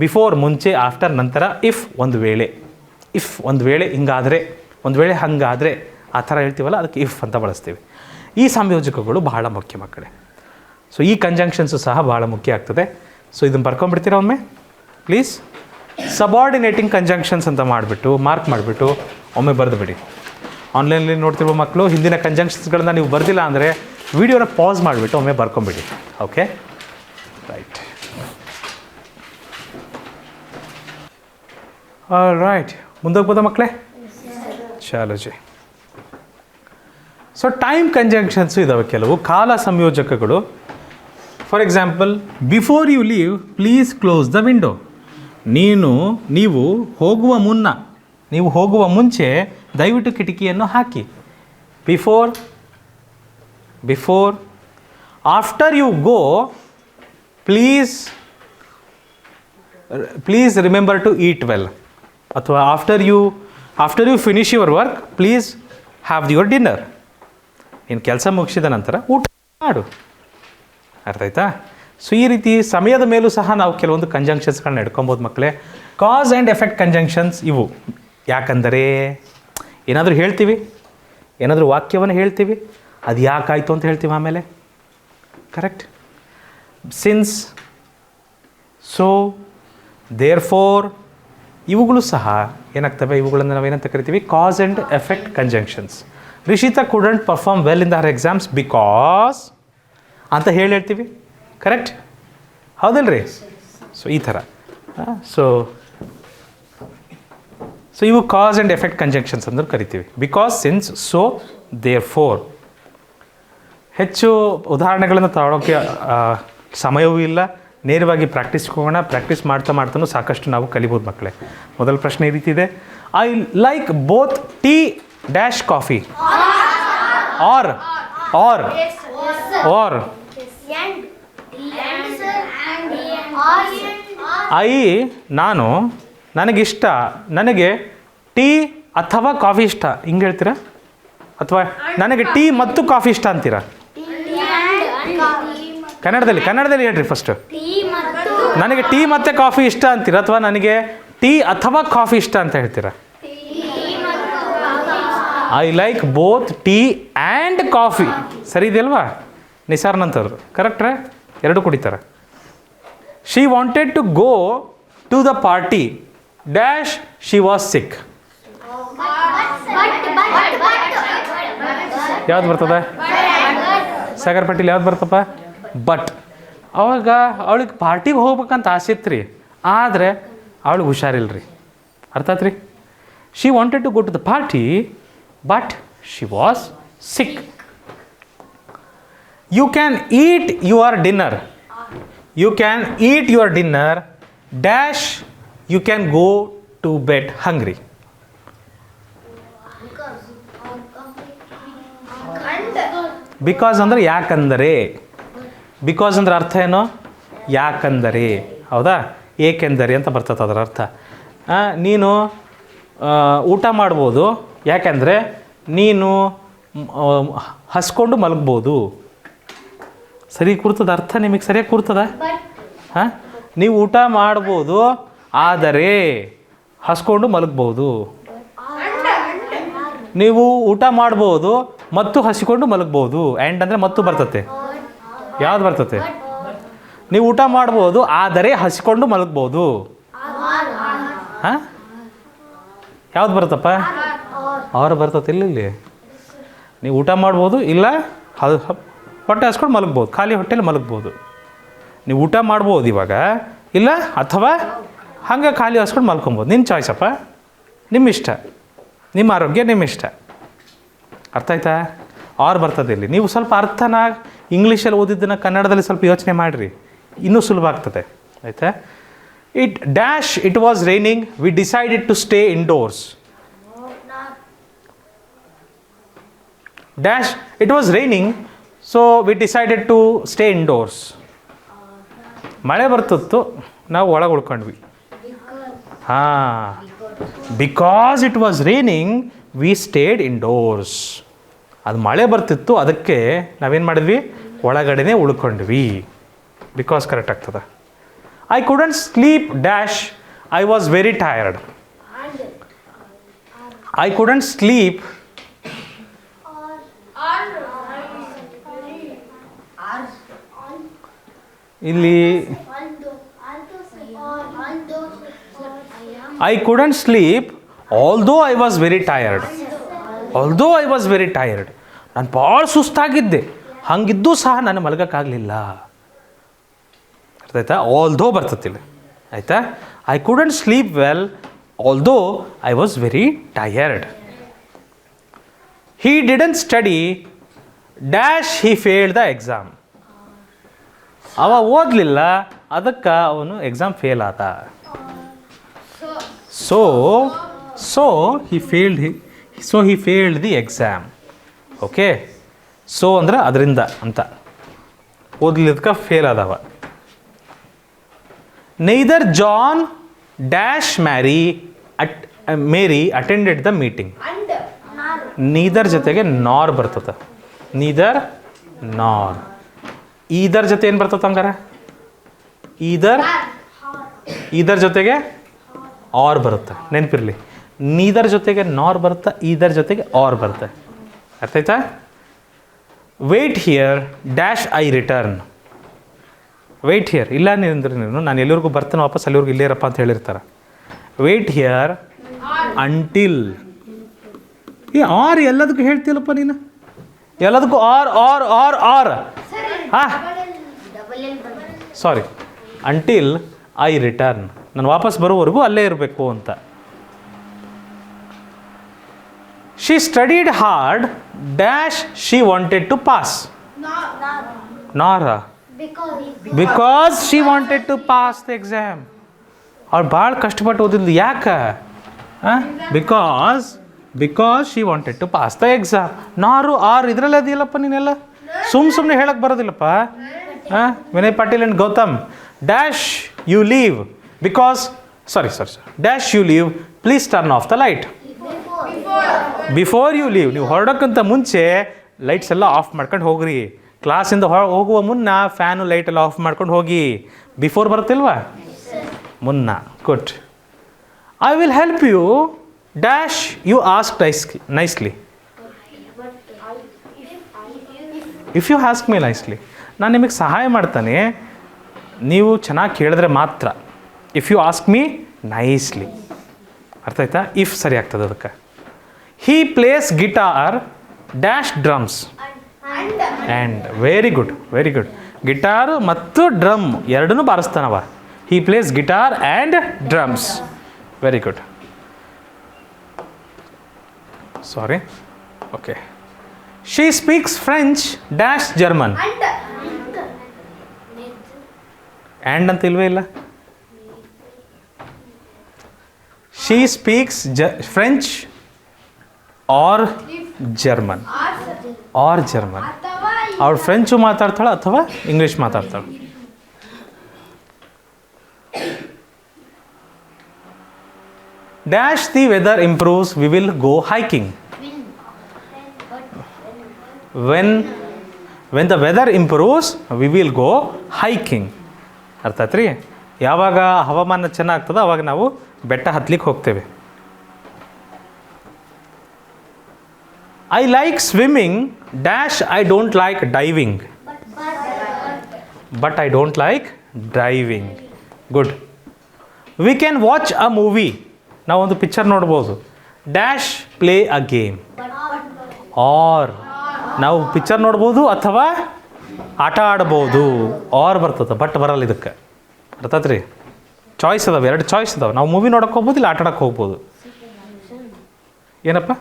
ಬಿಫೋರ್ ಮುಂಚೆ, ಆಫ್ಟರ್ ನಂತರ, ಇಫ್ ಒಂದು ವೇಳೆ ಹಿಂಗಾದರೆ, ಒಂದು ವೇಳೆ ಹಾಗಾದರೆ, ಆ ಥರ ಹೇಳ್ತೀವಲ್ಲ ಅದಕ್ಕೆ ಇಫ್ ಅಂತ ಬಳಸ್ತೀವಿ. ಈ ಸಂಯೋಜಕಗಳು ಬಹಳ ಮುಖ್ಯ ಮಕ್ಕಳೇ. ಸೊ ಈ ಕಂಜಂಕ್ಷನ್ಸು ಸಹ ಭಾಳ ಮುಖ್ಯ ಆಗ್ತದೆ. ಸೊ ಇದನ್ನು ಬರ್ಕೊಂಡ್ಬಿಡ್ತೀರಾ ಒಮ್ಮೆ ಪ್ಲೀಸ್? ಸಬಾರ್ಡಿನೇಟಿಂಗ್ ಕಂಜಂಕ್ಷನ್ಸ್ ಅಂತ ಮಾಡಿಬಿಟ್ಟು ಮಾರ್ಕ್ ಮಾಡಿಬಿಟ್ಟು ಒಮ್ಮೆ ಬರೆದು ಬಿಡಿ. ಆನ್ಲೈನಲ್ಲಿ ನೋಡ್ತಿರುವ ಮಕ್ಕಳು ಹಿಂದಿನ ಕಂಜಂಕ್ಷನ್ಸ್ಗಳನ್ನ ನೀವು ಬರ್ದಿಲ್ಲ ಅಂದರೆ ವಿಡಿಯೋನ ಪಾಸ್ ಮಾಡಿಬಿಟ್ಟು ಒಮ್ಮೆ ಬರ್ಕೊಂಬಿಡಿ. Okay, right. ರೈಟ್, ಮುಂದೋಗ್ಬೋದಾ ಮಕ್ಕಳೇ? ಚಾಲೋ ಜಿ. ಸೊ ಟೈಮ್ ಕಂಜಂಕ್ಷನ್ಸು ಇದ್ದಾವೆ ಕೆಲವು, ಕಾಲ ಸಂಯೋಜಕಗಳು. For example, before you leave please close the window. ನೀವು ಹೋಗುವ ಮುಂಚೆ ದಯವಿಟ್ಟು ಕಿಟಕಿಯನ್ನು ಹಾಕಿ. Before. After you go please remember to eat well. ಅಥವಾ after you finish your work please have your dinner. ನೀನು ಕೆಲಸ ಮುಗಿಸಿದ ನಂತರ ಊಟ ಮಾಡು. ಅರ್ಥ ಆಯ್ತಾ? ಸೊ ಈ ರೀತಿ ಸಮಯದ ಮೇಲೂ ಸಹ ನಾವು ಕೆಲವೊಂದು ಕಂಜಂಕ್ಷನ್ಸ್ಗಳನ್ನ ಇಟ್ಕೊಬೋದು ಮಕ್ಕಳೇ. ಕಾಸ್ ಆ್ಯಂಡ್ ಎಫೆಕ್ಟ್ ಕಂಜಂಕ್ಷನ್ಸ್ ಇವು. ಯಾಕಂದರೆ ಏನಾದರೂ ಹೇಳ್ತೀವಿ, ಏನಾದರೂ ವಾಕ್ಯವನ್ನು ಹೇಳ್ತೀವಿ, ಅದು ಯಾಕಾಯಿತು ಅಂತ ಹೇಳ್ತೀವಿ ಆಮೇಲೆ. Correct? Since, so, therefore, ಇವುಗಳು ಸಹ ಏನಾಗ್ತವೆ? ಇವುಗಳನ್ನು ನಾವೇನಂತ ಕರಿತೀವಿ? Cause and effect conjunctions. Rishita couldn't perform well in her exams because ಅಂತ ಹೇಳ್ತೀವಿ. ಕರೆಕ್ಟ್? ಹೌದಲ್ರಿ? ಸೊ ಈ ಥರ. ಸೊ ಇವು ಕಾಸ್ ಆ್ಯಂಡ್ ಎಫೆಕ್ಟ್ ಕಂಜಂಕ್ಷನ್ಸ್ ಅಂದ್ರೆ ಕರಿತೀವಿ. Because, since, so, therefore. ಹೆಚ್ಚು ಉದಾಹರಣೆಗಳನ್ನು ತಗೊಳ್ಳೋಕ್ಕೆ ಸಮಯವೂ ಇಲ್ಲ. ನೇರವಾಗಿ ಪ್ರಾಕ್ಟೀಸ್ಗೆ ಹೋಗೋಣ. ಪ್ರಾಕ್ಟೀಸ್ ಮಾಡ್ತಾನೂ ಸಾಕಷ್ಟು ನಾವು ಕಲಿಬೋದು ಮಕ್ಕಳೇ. ಮೊದಲ ಪ್ರಶ್ನೆ ಈ ರೀತಿ ಇದೆ. I like both tea dash coffee. Or ನನಗೆ ಟೀ ಅಥವಾ ಕಾಫಿ ಇಷ್ಟ ಹಿಂಗೆ ಹೇಳ್ತೀರಾ, ಅಥವಾ ನನಗೆ ಟೀ ಮತ್ತು ಕಾಫಿ ಇಷ್ಟ ಅಂತೀರಾ? ಕನ್ನಡದಲ್ಲಿ ಹೇಳ್ರಿ ಫಸ್ಟ್. ನನಗೆ ಟೀ ಮತ್ತು ಕಾಫಿ ಇಷ್ಟ ಅಂತೀರಾ, ಅಥವಾ ನನಗೆ ಟೀ ಅಥವಾ ಕಾಫಿ ಇಷ್ಟ ಅಂತ ಹೇಳ್ತೀರಾ? I like both tea and coffee. ಸರಿ ಇದೆಯಲ್ವಾ? ನಿಸಾರ್ನಂತವ್ರು ಕರೆಕ್ಟ್ರೇ, ಎರಡು ಕುಡಿತಾರೆ. She wanted to go to the party dash she was sick. ಯಾವ್ದು ಬರ್ತದೆ? ಸಾಗರ್ ಪಾಟೀಲ್ ಯಾವ್ದು ಬರ್ತಪ್ಪ? ಬಟ್. ಅವಾಗ ಅವಳಿಗೆ ಪಾರ್ಟಿಗೆ ಹೋಗ್ಬೇಕಂತ ಆಸೆ ಇತ್ತು ರೀ, ಆದರೆ ಅವಳಿಗೆ ಹುಷಾರಿಲ್ಲ ರೀ. ಅರ್ಥ ಆಯ್ತು ರೀ? She wanted to go to the party but she was sick. You can eat your dinner. You can eat your dinner dash you can go to bed hungry. Because ಅಂದರೆ ಯಾಕಂದರೆ. ಬಿಕಾಸ್ ಅಂದ್ರೆ ಅರ್ಥ ಏನು? ಯಾಕಂದರೆ. ಹೌದಾ? ಏಕೆಂದರೆ ಅಂತ ಬರ್ತದೆ ಅದರ ಅರ್ಥ. ನೀನು ಊಟ ಮಾಡ್ಬೋದು, ಯಾಕೆಂದರೆ ನೀನು ಹಸ್ಕೊಂಡು ಮಲಗ್ಬೋದು. ಸರಿ ಕೂರ್ತದ ಅರ್ಥ? ನಿಮಗೆ ಸರಿಯಾಗಿ ಕೂರ್ತದ? ಹಾಂ, ನೀವು ಊಟ ಮಾಡ್ಬೋದು ಆದರೆ ಹಸ್ಕೊಂಡು ಮಲಗ್ಬೋದು. ನೀವು ಊಟ ಮಾಡ್ಬೋದು ಮತ್ತು ಹಸಿಕೊಂಡು ಮಲಗ್ಬೋದು. ಆ್ಯಂಡ್ ಅಂದರೆ ಮತ್ತು ಬರ್ತತೆ. ಯಾವ್ದು ಬರ್ತತೆ? ನೀವು ಊಟ ಮಾಡ್ಬೋದು ಆದರೆ ಹಸಿಕೊಂಡು ಮಲಗ್ಬೋದು. ಹಾಂ, ಯಾವ್ದು ಬರುತ್ತಪ್ಪ? ಅವ್ರು ಬರ್ತತೆ. ಇಲ್ಲಿ ನೀವು ಊಟ ಮಾಡ್ಬೋದು, ಇಲ್ಲ ಹೊಟ್ಟೆ ಹಸ್ಕೊಂಡು ಮಲಗ್ಬೋದು, ಖಾಲಿ ಹೊಟ್ಟೆಲಿ ಮಲಗ್ಬೋದು. ನೀವು ಊಟ ಮಾಡ್ಬೋದು ಇವಾಗ, ಇಲ್ಲ ಅಥವಾ ಹಂಗೆ ಖಾಲಿ ಹಸ್ಕೊಂಡು ಮಲ್ಕೊಬೋದು. ನಿಮ್ಮ ಚಾಯ್ಸಪ್ಪ, ನಿಮ್ಮ ಇಷ್ಟ, ನಿಮ್ಮ ಆರೋಗ್ಯ ನಿಮ್ಮ ಇಷ್ಟ. ಅರ್ಥ ಆಯ್ತಾ? ಆರ್ ಬರ್ತದೆ ಇಲ್ಲಿ. ನೀವು ಸ್ವಲ್ಪ ಅರ್ಥನ ಇಂಗ್ಲೀಷಲ್ಲಿ ಓದಿದ್ದನ್ನು ಕನ್ನಡದಲ್ಲಿ ಸ್ವಲ್ಪ ಯೋಚನೆ ಮಾಡಿರಿ, ಇನ್ನೂ ಸುಲಭ ಆಗ್ತದೆ. ಆಯಿತಾ? It dash it was raining we decided to stay indoors. Dash it was raining so we decided to stay indoors. ಮಳೆ ಬರ್ತಿತ್ತು, ನಾವು ಒಳಗೆ ಉಳ್ಕೊಂಡ್ವಿ. ಹಾಂ, because it was raining we stayed indoors. ಅದು ಮಳೆ ಬರ್ತಿತ್ತು, ಅದಕ್ಕೆ ನಾವೇನು ಮಾಡಿದ್ವಿ? ಒಳಗಡೆನೇ ಉಳ್ಕೊಂಡ್ವಿ. ಬಿಕಾಸ್ ಕರೆಕ್ಟ್ ಆಗ್ತದೆ. I couldn't sleep dash I was very tired. I couldn't sleep ಇಲ್ಲಿ I couldn't sleep although I was very tired. Although I was very tired. ನಾನು ಭಾಳ ಸುಸ್ತಾಗಿದ್ದೆ, ಹಂಗಿದ್ದೂ ಸಹ ನಾನು ಮಲಗೋಕ್ಕಾಗಲಿಲ್ಲ. ಅರ್ಥ ಆಯ್ತಾ? ಆಲ್ದೋ ಬರ್ತತಿಲ್ಲ. ಆಯಿತಾ? I couldn't sleep well although I was very tired. He didn't study dash he failed the exam. ಅವ ಓದಲಿಲ್ಲ, ಅದಕ್ಕೆ ಅವನು ಎಕ್ಸಾಮ್ ಫೇಲ್ ಆದ. So he failed the exam. Okay, so ಅಂದ್ರೆ ಅದರಿಂದ ಅಂತ, ಓದ್ಲಿದ್ದಕ್ಕೆ ಫೇಲ್ ಆದವ. Neither John dash Mary attended the meeting. Neither ಜೊತೆಗೆ ನಾರ್ ಬರ್ತದೆ. ನೀದರ್ ನಾರ್. ಈದರ್ ಜೊತೆ ಏನು ಬರ್ತದೆ ಹಂಗಾರೆ? ಈದರ್ ಜೊತೆಗೆ ಆರ್ ಬರುತ್ತೆ, ನೆನಪಿರಲಿ. ನೀದರ್ ಜೊತೆಗೆ ನಾರ್ ಬರುತ್ತೆ, ಈದರ್ ಜೊತೆಗೆ ಆರ್ ಬರುತ್ತೆ. ಅರ್ಥ ಆಯ್ತಾ? Wait here dash I return. Wait here, ಇಲ್ಲ ನೀನು ನಾನು ಎಲ್ಲಿವರೆಗೂ ಬರ್ತಾನೆ ವಾಪಸ್ ಅಲ್ಲಿವರೆಗೂ ಇಲ್ಲೇ ಇರಪ್ಪ ಅಂತ ಹೇಳಿರ್ತಾರೆ. Wait here until. ಈ ಆರ್ ಎಲ್ಲದಕ್ಕೂ ಹೇಳ್ತೀಯಲ್ಲಪ್ಪ ನೀನು, ಎಲ್ಲದಕ್ಕೂ ಆರ್ ಆರ್ ಆರ್ ಆರ್. ಹಾಂ, ಸಾರಿ, ಅಂಟಿಲ್ ಐ ರಿಟರ್ನ್. ನಾನು ವಾಪಸ್ ಬರೋವರೆಗೂ ಅಲ್ಲೇ ಇರಬೇಕು ಅಂತ. She studied hard dash she wanted to pass. ನಾರ. Because she wanted to pass the exam. ಅವ್ಳು ಭಾಳ ಕಷ್ಟಪಟ್ಟು ಓದಿದ್ಲು. ಯಾಕೆ? Because she wanted to pass the exam. Nor or ಇದರಲ್ಲೇ ಅದೆಯಲ್ಲಪ್ಪ ನೀನೆಲ್ಲ. ಸುಮ್ಮನೆ ಹೇಳಕ್ಕೆ ಬರೋದಿಲ್ಲಪ್ಪ. Vinay Patil and Gautam dash you leave because dash you leave please turn off the light. Before you leave, ನೀವು ಹೊರಡೋಕ್ಕಿಂತ ಮುಂಚೆ ಲೈಟ್ಸ್ ಎಲ್ಲ ಆಫ್ ಮಾಡ್ಕೊಂಡು ಹೋಗ್ರಿ. ಕ್ಲಾಸಿಂದ ಹೋಗುವ ಮುನ್ನ ಫ್ಯಾನು ಲೈಟೆಲ್ಲ ಆಫ್ ಮಾಡ್ಕೊಂಡು ಹೋಗಿ. ಬಿಫೋರ್ ಬರುತ್ತಿಲ್ವಾ? ಮುನ್ನ. Good. I will help you dash you ask nicely. If you ask me nicely, ನಾನು ನಿಮಗೆ ಸಹಾಯ ಮಾಡ್ತಾನೆ ನೀವು ಚೆನ್ನಾಗಿ ಕೇಳಿದ್ರೆ ಮಾತ್ರ. If you ask me nicely. ಅರ್ಥ ಆಯ್ತಾ? ಇಫ್ ಸರಿ ಆಗ್ತದೆ ಅದಕ್ಕೆ. He plays guitar dash drums and very good, very good. Guitar ಮತ್ತು ಡ್ರಮ್ ಎರಡನ್ನೂ ಬಾರಿಸ್ತಾನವ. He plays guitar and drums. Very good. Sorry. Okay. She speaks French dash German. And ಅಂತ ಇಲ್ವೇ ಇಲ್ಲ. She speaks French or German. Or German. ಅವಳು French ಮಾತಾಡ್ತಾಳೆ ಅಥವಾ English ಮಾತಾಡ್ತಾಳೆ. Dash the weather improves we will go hiking. When the weather improves we will go hiking. ಅರ್ಥ ಆಯ್ತು ರೀ? ಯಾವಾಗ ಹವಾಮಾನ ಚೆನ್ನಾಗ್ತದೆ ಅವಾಗ ನಾವು ಬೆಟ್ಟ ಹತ್ಲಿಕ್ಕೆ ಹೋಗ್ತೇವೆ. I like swimming dash I don't like diving. But I don't like driving. Good. We can watch a movie. ನಾವೊಂದು ಪಿಕ್ಚರ್ ನೋಡ್ಬೋದು. Dash play a game. Or ನಾವು ಪಿಕ್ಚರ್ ನೋಡ್ಬೋದು ಅಥವಾ ಆಟ ಆಡ್ಬೋದು. ಆರ್ ಬರ್ತದೆ, ಬಟ್ ಬರಲ್ಲ ಇದಕ್ಕೆ. ಅರ್ಥಾತ್ ರೀ? ಚಾಯ್ಸ್ ಅದಾವೆ, ಎರಡು ಚಾಯ್ಸ್ ಅದಾವೆ. ನಾವು ಮೂವಿ ನೋಡೋಕೆ ಹೋಗ್ಬೋದು, ಇಲ್ಲ ಆಟ ಆಡೋಕೆ ಹೋಗ್ಬೋದು. ಏನಪ್ಪ?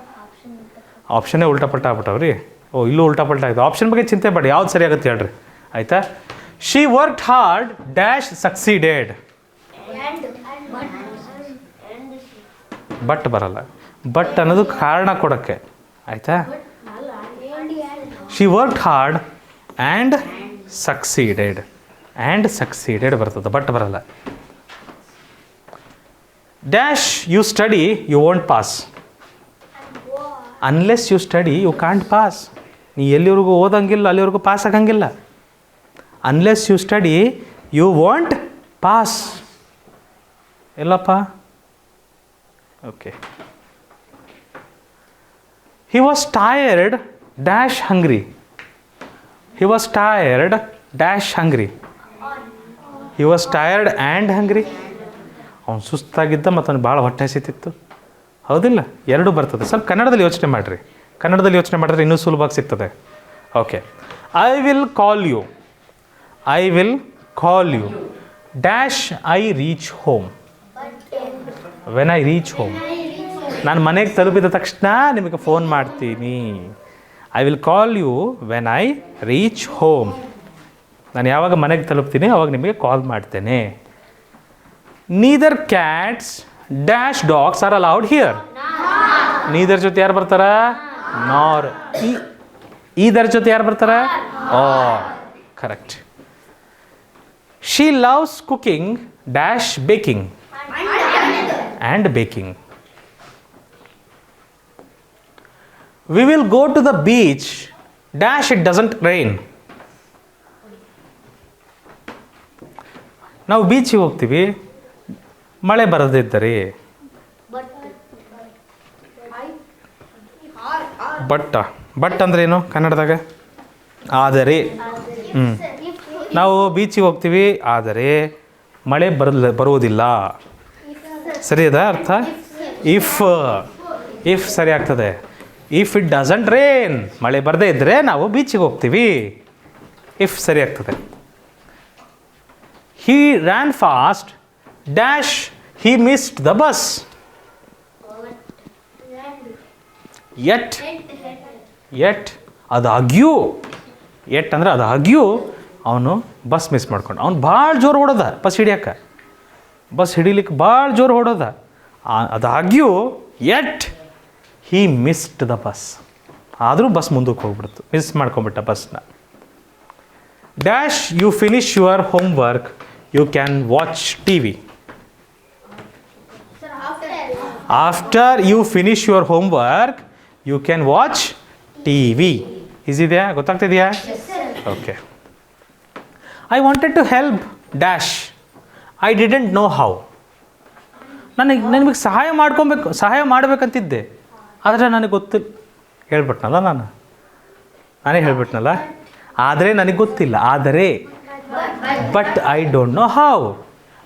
ಆಪ್ಷನ್ನೇ ಉಲ್ಟಾ ಪಲ್ಟ ಆಗ್ಬಿಟ್ಟವ್ ರೀ. ಓ, ಇಲ್ಲೂ ಉಲ್ಟಾ ಪಲ್ಟ ಆಗಿದೆ. ಆಪ್ಷನ್ ಬಗ್ಗೆ ಚಿಂತೆ ಬೇಡ, ಯಾವ್ದು ಸರಿ ಆಗುತ್ತೆ ಹೇಳ್ರಿ. ಆಯಿತಾ? She worked hard dash succeeded. But ಬರಲ್ಲ. ಬಟ್ ಅನ್ನೋದು ಕಾರಣ ಕೊಡೋಕ್ಕೆ. ಆಯಿತಾ? She worked hard and succeeded. And succeeded ಬರ್ತದೆ, ಬಟ್ ಬರಲ್ಲ. Dash you study you won't pass. Unless you study you can't pass. ನೀ ಎಲ್ಲಿವರೆಗೂ ಓದಂಗಿಲ್ಲ ಅಲ್ಲಿವರೆಗೂ ಪಾಸ್ ಆಗಂಗಿಲ್ಲ. Unless you study you want pass. ಎಲ್ಲಪ್ಪ? Okay. He was tired dash hungry. He was tired dash hungry. He was tired and hungry. ಅವ್ನು ಸುಸ್ತಾಗಿದ್ದ ಮತ್ತು ಅವ್ನು ಭಾಳ ಹೊಟ್ಟೆ ಹಸಿತಿತ್ತು. ಹೌದಿಲ್ಲ? ಎರಡೂ ಬರ್ತದೆ. ಸ್ವಲ್ಪ ಕನ್ನಡದಲ್ಲಿ ಯೋಚನೆ ಮಾಡಿರಿ. ಕನ್ನಡದಲ್ಲಿ ಯೋಚನೆ ಮಾಡಿದ್ರೆ ಇನ್ನೂ ಸುಲಭವಾಗಿ ಸಿಗ್ತದೆ. Okay. I will call you. I will call you dash I reach home. When I reach home. ನಾನು ಮನೆಗೆ ತಲುಪಿದ ತಕ್ಷಣ ನಿಮಗೆ ಫೋನ್ ಮಾಡ್ತೀನಿ. I will call you when I reach home. ನಾನು ಯಾವಾಗ ಮನೆಗೆ ತಲುಪ್ತೀನಿ ಅವಾಗ ನಿಮಗೆ ಕಾಲ್ ಮಾಡ್ತೇನೆ. Neither cats dash dogs are allowed here. Neither ಜೊತೆ ಯಾರು ಬರ್ತಾರ? ನಾರ್. ಈದರ್ ಜೊತೆ ಯಾರು ಬರ್ತಾರ? Or. Correct. She loves cooking dash baking. And baking. V will go to the beach dash it doesn't rain. ನಾವು ಬೀಚಿಗೆ ಹೋಗ್ತೀವಿ, ಮಳೆ ಬರದಿದ್ದರೆ. ಬಟ್ ಅಂದ್ರೇನು ಕನ್ನಡದಾಗ? ಆದರೆ. ನಾವು ಬೀಚಿಗೆ ಹೋಗ್ತೀವಿ ಆದರೆ ಮಳೆ ಬರುವುದಿಲ್ಲ. ಸರಿ ಅದ ಅರ್ಥ? ಇಫ್ ಸರಿ ಆಗ್ತದೆ. ಇಫ್ ಇಟ್ ಡಸಂಟ್ ರೇನ್, ಮಳೆ ಬರದೇ ಇದ್ದರೆ ನಾವು ಬೀಚಿಗೆ ಹೋಗ್ತೀವಿ. ಇಫ್ ಸರಿ ಆಗ್ತದೆ. He ran fast dash he missed the bus. Yet ಅದಾಗ್ಯೂ. ಎಟ್ ಅಂದರೆ ಅದಾಗ್ಯೂ ಅವನು ಬಸ್ ಮಿಸ್ ಮಾಡ್ಕೊಂಡು. ಅವ್ನು ಭಾಳ ಜೋರು ಓಡೋದ ಬಸ್ ಹಿಡಿಯೋಕೆ. ಬಸ್ ಹಿಡಿಲಿಕ್ಕೆ ಭಾಳ ಜೋರು ಓಡೋದ. ಅದಾಗ್ಯೂ yet he missed the bus. ಆದರೂ ಬಸ್ ಮುಂದಕ್ಕೆ ಹೋಗ್ಬಿಡ್ತು, ಮಿಸ್ ಮಾಡ್ಕೊಂಬಿಟ್ಟ ಬಸ್ನ. Dash you finish your homework you can watch T V. After you finish your homework you can watch T V. ಇದೆಯಾ, ಗೊತ್ತಾಗ್ತಿದೆಯಾ? Okay. I wanted to help dash, I didn't know how. ನನಗೆ ಸಹಾಯ ಮಾಡಬೇಕಂತಿದ್ದೆ, ಆದರೆ ನನಗೆ ಗೊತ್ತಿಲ್ಲ. ಹೇಳ್ಬಿಟ್ನಲ್ಲ ನಾನೇ ಹೇಳ್ಬಿಟ್ನಲ್ಲ. ಆದರೆ ನನಗೆ ಗೊತ್ತಿಲ್ಲ, ಆದರೆ but I don't know how.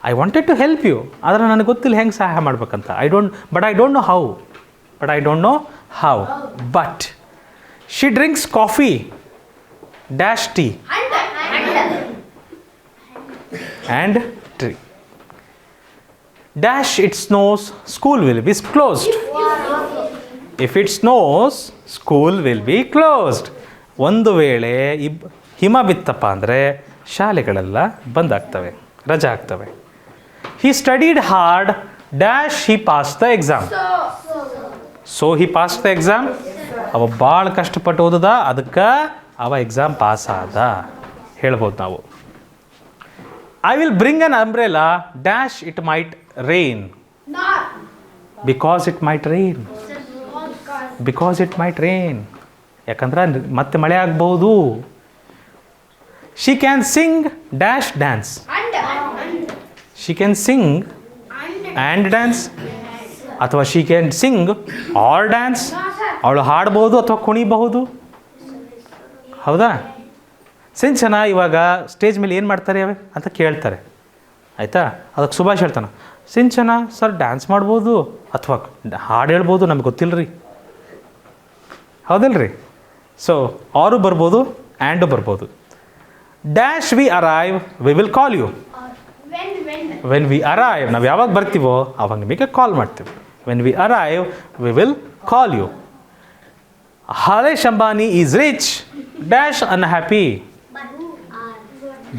I wanted to help you, ಆದರೆ ನನಗೆ ಗೊತ್ತಿಲ್ಲ ಹೆಂಗೆ ಸಹಾಯ ಮಾಡ್ಬೇಕಂತ. I don't know how. But she drinks coffee dash tea and tree. Dash it snows, school will be closed. If it snows, school will be closed. ಒಂದು ವೇಳೆ ಹಿಮ ಬಿತ್ತಪ್ಪ ಅಂದರೆ ಶಾಲೆಗಳೆಲ್ಲ ಬಂದಾಗ್ತವೆ, ರಜೆ ಆಗ್ತವೆ. He studied hard dash he pass the exam. So he pass the exam. ಅವ ಭಾಳ ಕಷ್ಟಪಟ್ಟು ಓದದ, ಅದಕ್ಕೆ ಅವ ಎಕ್ಸಾಮ್ ಪಾಸ್ ಆದ ಹೇಳ್ಬೋದು ನಾವು. I will bring an umbrella dash it might rain. Because it might rain. ಯಾಕಂದ್ರೆ ಮತ್ತೆ ಮಳೆ ಆಗ್ಬೋದು. She can sing dash dance. She can sing and dance, ಅಥವಾ she can sing or dance. ಅವಳು ಹಾಡ್ಬೋದು ಅಥವಾ ಕುಣಿಬಹುದು. ಹೌದಾ? ಸಿಂಚನ ಇವಾಗ ಸ್ಟೇಜ್ ಮೇಲೆ ಏನು ಮಾಡ್ತಾರೆ ಅಂತ ಕೇಳ್ತಾರೆ, ಆಯಿತಾ? ಅದಕ್ಕೆ ಸುಭಾಷ್ ಹೇಳ್ತಾನೆ, ಸಿಂಚನ ಸರ್ ಡ್ಯಾನ್ಸ್ ಮಾಡ್ಬೋದು ಅಥವಾ ಹಾಡು ಹೇಳ್ಬೋದು, ನಮ್ಗೆ ಗೊತ್ತಿಲ್ಲ ರೀ. ಹೌದಲ್ಲ ರೀ? ಸೊ ಅವರು ಬರ್ಬೋದು, ಆ್ಯಂಡು ಬರ್ಬೋದು. Dash we arrive we will call you. When we arrive, ನಾವು ಯಾವಾಗ ಬರ್ತೀವೋ ಅವಾಗ ನಿಮಗೆ ಕಾಲ್ ಮಾಡ್ತೀವಿ. When we arrive we will call you. Haresh Ambani is rich dash unhappy.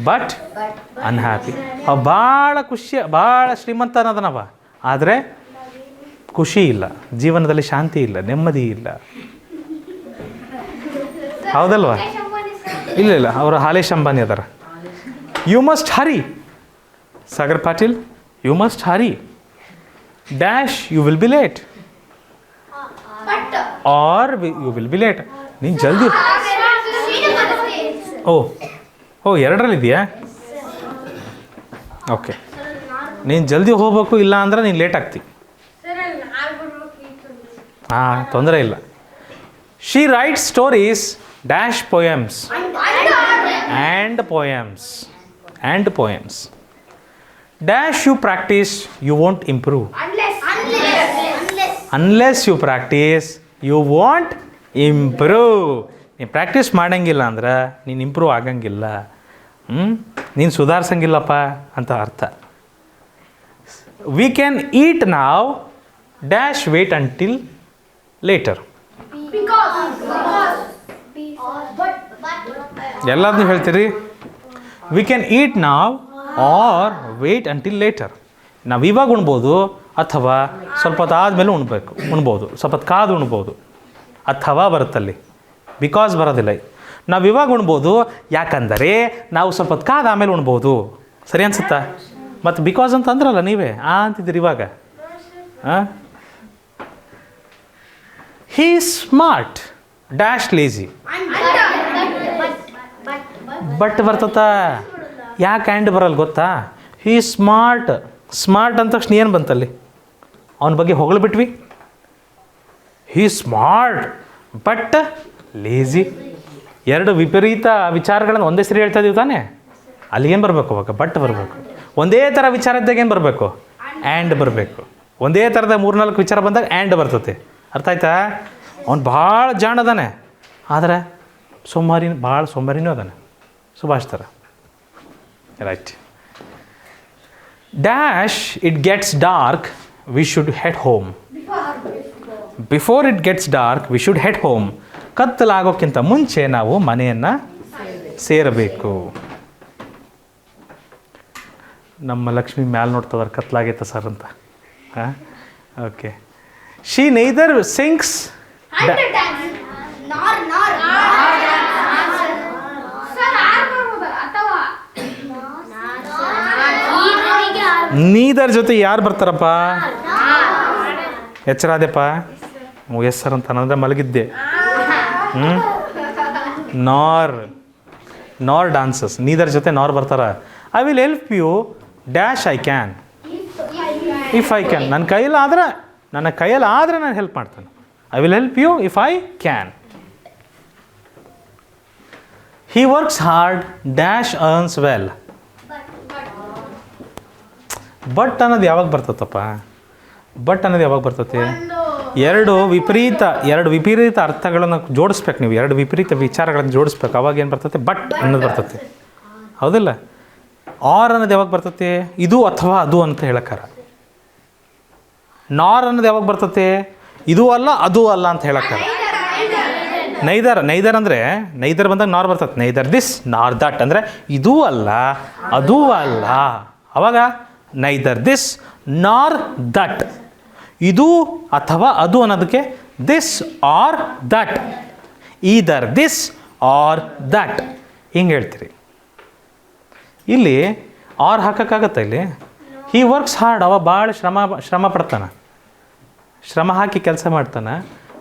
But unhappy. ಅವ ಭಾಳ ಶ್ರೀಮಂತ ಅನ್ನೋದನವ, ಆದರೆ ಖುಷಿ ಇಲ್ಲ, ಜೀವನದಲ್ಲಿ ಶಾಂತಿ ಇಲ್ಲ, ನೆಮ್ಮದಿ ಇಲ್ಲ. ಹೌದಲ್ವಾ? ಇಲ್ಲ, ಅವರು ಹಾಲೇಶ್ ಅಂಬಾನಿ ಅದಾರ. You must hurry Sagar Patil, you must hurry dash you will be late. Or you will be late. ನೀನು ಜಲ್ದಿ. ಓ ಎರಡರಲ್ಲಿದೆಯಾ? ಓಕೆ. ನೀನು ಜಲ್ದಿ ಹೋಗ್ಬೇಕು, ಇಲ್ಲ ಅಂದ್ರೆ ನೀನು ಲೇಟ್ ಆಗ್ತಿ. ಹಾಂ, ತೊಂದರೆ ಇಲ್ಲ. She writes stories dash poems and poems. Dash you practice you won't improve. Unless you practice you want improve. ನೀನು ಪ್ರಾಕ್ಟೀಸ್ ಮಾಡೋಂಗಿಲ್ಲ ಅಂದ್ರೆ ನೀನು ಇಂಪ್ರೂವ್ ಆಗಂಗಿಲ್ಲ, ನೀನು ಸುಧಾರಿಸಂಗಿಲ್ಲಪ್ಪ ಅಂತ ಅರ್ಥ. ವಿ ಕ್ಯಾನ್ ಈಟ್ ನಾವ್ ಡ್ಯಾಶ್ ವೇಟ್ ಅಂಟಿಲ್ ಲೇಟರ್. ಎಲ್ಲದನ್ನೂ ಹೇಳ್ತೀರಿ. ವಿ ಕ್ಯಾನ್ ಈಟ್ ನಾವ್ ಆರ್ ವೇಟ್ ಅಂಟಿಲ್ ಲೇಟರ್. ನಾವು ಇವಾಗ ಉಣ್ಬೋದು, ಅಥವಾ ಸ್ವಲ್ಪ ಹೊತ್ತು ಆದಮೇಲೆ ಉಣ್ಬೋದು, ಸ್ವಲ್ಪ ಹೊತ್ತು ಕಾದು ಉಣ್ಬೋದು. ಅಥವಾ ಬರುತ್ತಲ್ಲಿ, ಬಿಕಾಸ್ ಬರೋದಿಲ್ಲ. ನಾವು ಇವಾಗ ಉಣ್ಬೋದು, ಯಾಕಂದರೆ ನಾವು ಸ್ವಲ್ಪ ಹೊತ್ತು ಕಾದ ಆಮೇಲೆ ಉಣ್ಬೋದು. ಸರಿ ಅನ್ಸುತ್ತಾ? ಮತ್ತು ಬಿಕಾಸ್ ಅಂತ ಅಂದ್ರಲ್ಲ ನೀವೇ ಅಂತಿದ್ದೀರಿ ಇವಾಗ. ಹೀ ಸ್ಮಾರ್ಟ್ ಡ್ಯಾಶ್ ಲೇಜಿ. ಬಟ್ ಬರ್ತತ. ಯಾಕೆ ಆ್ಯಂಡ್ ಬರಲ್ಲ ಗೊತ್ತಾ? ಹೀ ಸ್ಮಾರ್ಟ್ ಅಂದ ತಕ್ಷಣ ಏನು ಬಂತಲ್ಲಿ? ಅವನ ಬಗ್ಗೆ ಹೊಗಳ್ಬಿಟ್ವಿ. ಹೀ ಸ್ಮಾರ್ಟ್ ಬಟ್ ಲೇಜಿ. ಎರಡು ವಿಪರೀತ ವಿಚಾರಗಳನ್ನು ಒಂದೇ ಸರಿ ಹೇಳ್ತಾ ಇದೀವಿ ತಾನೇ? ಅಲ್ಲಿಗೇನು ಬರಬೇಕು ಅವಾಗ? ಬಟ್ ಬರಬೇಕು. ಒಂದೇ ಥರ ವಿಚಾರ ಇದ್ದಾಗ ಏನು ಬರಬೇಕು? ಆ್ಯಂಡ್ ಬರಬೇಕು. ಒಂದೇ ಥರದ 3-4 ವಿಚಾರ ಬಂದಾಗ ಆ್ಯಂಡ್ ಬರ್ತತೆ. ಅರ್ಥ ಆಯ್ತಾ? ಅವ್ನು ಭಾಳ ಜಾಣದಾನೆ, ಆದರೆ ಭಾಳ ಸೋಮಾರಿನೂ ಅದಾನೆ, ಸುಭಾಷ್ ಥರ. Right. Dash it gets dark we should head home. Before it gets dark we should head home. ಕತ್ತಲಾಗೋಕ್ಕಿಂತ ಮುಂಚೆ ನಾವು ಮನೆಯನ್ನು ಸೇರಬೇಕು. ನಮ್ಮ ಲಕ್ಷ್ಮಿ ಮ್ಯಾಲೆ ನೋಡ್ತದಾರೆ, ಕತ್ಲಾಗೈತೆ ಸರ್ ಅಂತ. ಹಾಂ, okay. She neither sings neither ಜೊತೆ ಯಾರು ಬರ್ತಾರಪ್ಪ? ಎಚ್ಚರಾದೆಪ್ಪ. ಎಸ್ ಸರ್ ಅಂತ ಅಂದರೆ ಮಲಗಿದ್ದೆ. ನಾರ್ ಡಾನ್ಸಸ್, ನೀದರ್ ಜೊತೆ ನಾರ್ ಬರ್ತಾರ. I will help you dash I can, if I can. ನನ್ನ ಕೈಯಲ್ಲಿ ಆದರೆ ನಾನು ಹೆಲ್ಪ್ ಮಾಡ್ತೇನೆ. I will help you if I can. He works hard dash earns well. But ಅನ್ನೋದು ಯಾವಾಗ ಬರ್ತದಪ್ಪ? ಬಟ್ ಅನ್ನೋದು ಯಾವಾಗ ಬರ್ತೈತಿ? ಎರಡು ವಿಪರೀತ ಅರ್ಥಗಳನ್ನು ಜೋಡಿಸ್ಬೇಕು ನೀವು, ಎರಡು ವಿಪರೀತ ವಿಚಾರಗಳನ್ನು ಜೋಡಿಸ್ಬೇಕು. ಅವಾಗ ಏನು ಬರ್ತೈತೆ? ಬಟ್ ಅನ್ನೋದು ಬರ್ತೈತಿ, ಹೌದಿಲ್ಲ? ಆರ್ ಅನ್ನೋದು ಯಾವಾಗ ಬರ್ತೈತಿ? ಇದು ಅಥವಾ ಅದು ಅಂತ ಹೇಳಕ್ಕಾರ. ನಾರ್ ಅನ್ನೋದು ಯಾವಾಗ ಬರ್ತೈತಿ? ಇದು ಅಲ್ಲ ಅದು ಅಲ್ಲ ಅಂತ ಹೇಳಕ್ಕಾರ. ನೈದರ್ ಅಂದರೆ ನೈದರ್ ಬಂದಾಗ ನಾರ್ ಬರ್ತದೆ. ನೈದರ್ ದಿಸ್ ನಾರ್ ದಟ್ ಅಂದರೆ ಇದೂ ಅಲ್ಲ ಅದೂ ಅಲ್ಲ. ಅವಾಗ ನೈದರ್ ದಿಸ್ ನಾರ್ ದಟ್, ಇದು ಅಥವಾ ಅದು ಅನ್ನೋದಕ್ಕೆ this or that, either this or that ಹಿಂಗೆ ಹೇಳ್ತೀರಿ. ಇಲ್ಲಿ ಆರ್ ಹಾಕೋಕ್ಕಾಗತ್ತೆ? ಇಲ್ಲಿ ಹಿ ವರ್ಕ್ಸ್ ಹಾರ್ಡ್, ಅವ ಭಾಳ ಶ್ರಮ ಪಡ್ತಾನೆ, ಶ್ರಮ ಹಾಕಿ ಕೆಲಸ ಮಾಡ್ತಾನೆ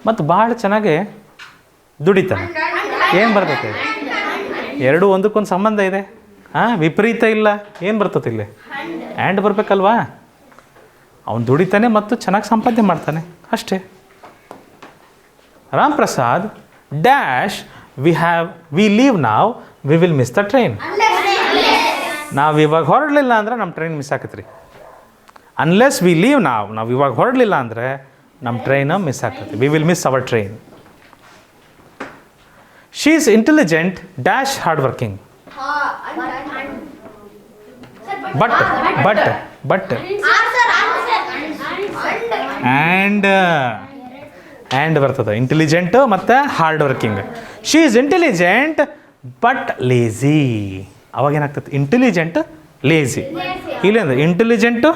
ಮತ್ತು ಭಾಳ ಚೆನ್ನಾಗಿ ದುಡಿತಾನೆ. ಏನು ಬರ್ತೈತೆ? ಎರಡು ಒಂದಕ್ಕೊಂದು ಸಂಬಂಧ ಇದೆ, ವಿಪರೀತ ಇಲ್ಲ. ಏನು ಬರ್ತೈತೆ ಇಲ್ಲಿ? ಆ್ಯಂಡ್ ಬರಬೇಕಲ್ವಾ? ಅವನು ದುಡಿತಾನೆ ಮತ್ತು ಚೆನ್ನಾಗಿ ಸಂಪಾದನೆ ಮಾಡ್ತಾನೆ, ಅಷ್ಟೇ. Ram Prasad dash we leave now we will miss the train. ನಾವು ಇವಾಗ ಹೊರಡಲಿಲ್ಲ ಅಂದ್ರೆ ನಮ್ಮ ಟ್ರೈನ್ ಮಿಸ್ ಆಕತ್ರಿ. ಅನ್ಲೆಸ್ ವಿ ಲೀವ್ ನಾವು ಇವಾಗ ಹೊರಡಲಿಲ್ಲ ಅಂದರೆ ನಮ್ಮ ಟ್ರೈನ್ ಮಿಸ್ ಆಗ್ತೈತಿ. We will miss our train. She is intelligent dash hard working. But and ಬರ್ತದೆ. ಇಂಟೆಲಿಜೆಂಟ್ ಮತ್ತು hard working. She is intelligent but lazy. ಅವಾಗ ಏನಾಗ್ತದೆ? Intelligent lazy. ಇಲ್ಲೇಂದ್ರೆ intelligent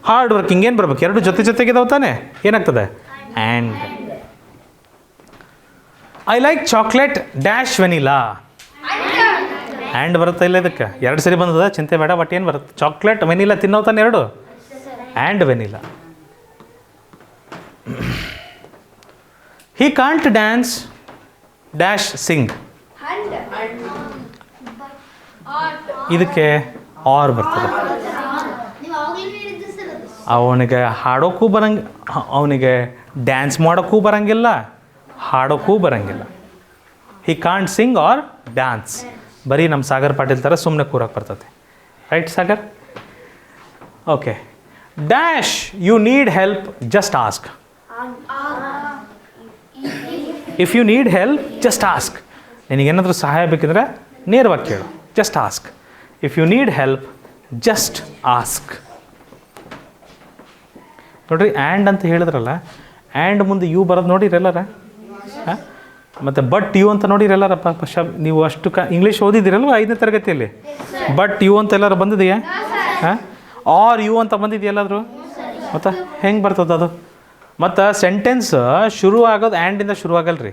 hard working ಏನು ಬರ್ಬೇಕು? ಎರಡು ಜೊತೆಗಿದಾವೆ ತಾನೆ. ಏನಾಗ್ತದೆ? And. I like chocolate dash vanilla. And ಬರುತ್ತೆ ಇಲ್ಲ ಇದಕ್ಕೆ? ಎರಡು ಸರಿ ಬಂದದ, ಚಿಂತೆ ಬೇಡ. ಬಟ್ ಏನು ಬರುತ್ತೆ? ಚಾಕ್ಲೇಟ್ ವೆನಿಲಾ ತಿನ್ನೋವು ತಾನೆ ಎರಡು. And vanilla. He can't dance dash Singh. ಇದಕ್ಕೆ ಆರ್ ಬರ್ತದೆ. ಅವನಿಗೆ ಹಾಡೋಕ್ಕೂ ಅವನಿಗೆ ಡ್ಯಾನ್ಸ್ ಮಾಡೋಕ್ಕೂ ಬರೋಂಗಿಲ್ಲ, ಹಾಡೋಕ್ಕೂ ಬರೋಂಗಿಲ್ಲ. He can't sing or dance. ಬರೀ ನಮ್ಮ ಸಾಗರ್ ಪಾಟೀಲ್ ಥರ ಸುಮ್ಮನೆ ಕೂರಕ್ಕೆ ಬರ್ತದೆ. Right Sagar? Okay. Dash you need help just ask. If you need help just ask. ನಿನಗೇನಾದರೂ ಸಹಾಯ ಬೇಕಿದ್ರೆ ನೇರವಾಗಿ ಕೇಳು, just ask. If you need help just ask. ನೋಡಿರಿ, ಆ್ಯಂಡ್ ಅಂತ ಹೇಳಿದ್ರಲ್ಲ, ಆ್ಯಂಡ್ ಮುಂದೆ ಯು ಬರೋದು ನೋಡಿರಲ್ಲಾರ? ಹಾಂ, ಮತ್ತು ಬಟ್ ಯು ಅಂತ ನೋಡಿರಲ್ಲಾರಪ್ಪ? ನೀವು ಅಷ್ಟು ಇಂಗ್ಲೀಷ್ ಓದಿದ್ದೀರಲ್ವ 5ನೇ ತರಗತಿಯಲ್ಲಿ? ಬಟ್ ಯು ಅಂತ ಎಲ್ಲರೂ ಬಂದಿದೆಯಾ? ಹಾಂ, ಆರ್ ಯು ಅಂತ ಬಂದಿದೆಯಲ್ಲಾದರೂ? ಮತ್ತು ಹೆಂಗೆ ಬರ್ತದೆ ಅದು? ಮತ್ತು ಸೆಂಟೆನ್ಸ್ ಶುರು ಆಗೋದು ಆ್ಯಂಡಿಂದ ಶುರು ಆಗಲ್ಲ ರೀ,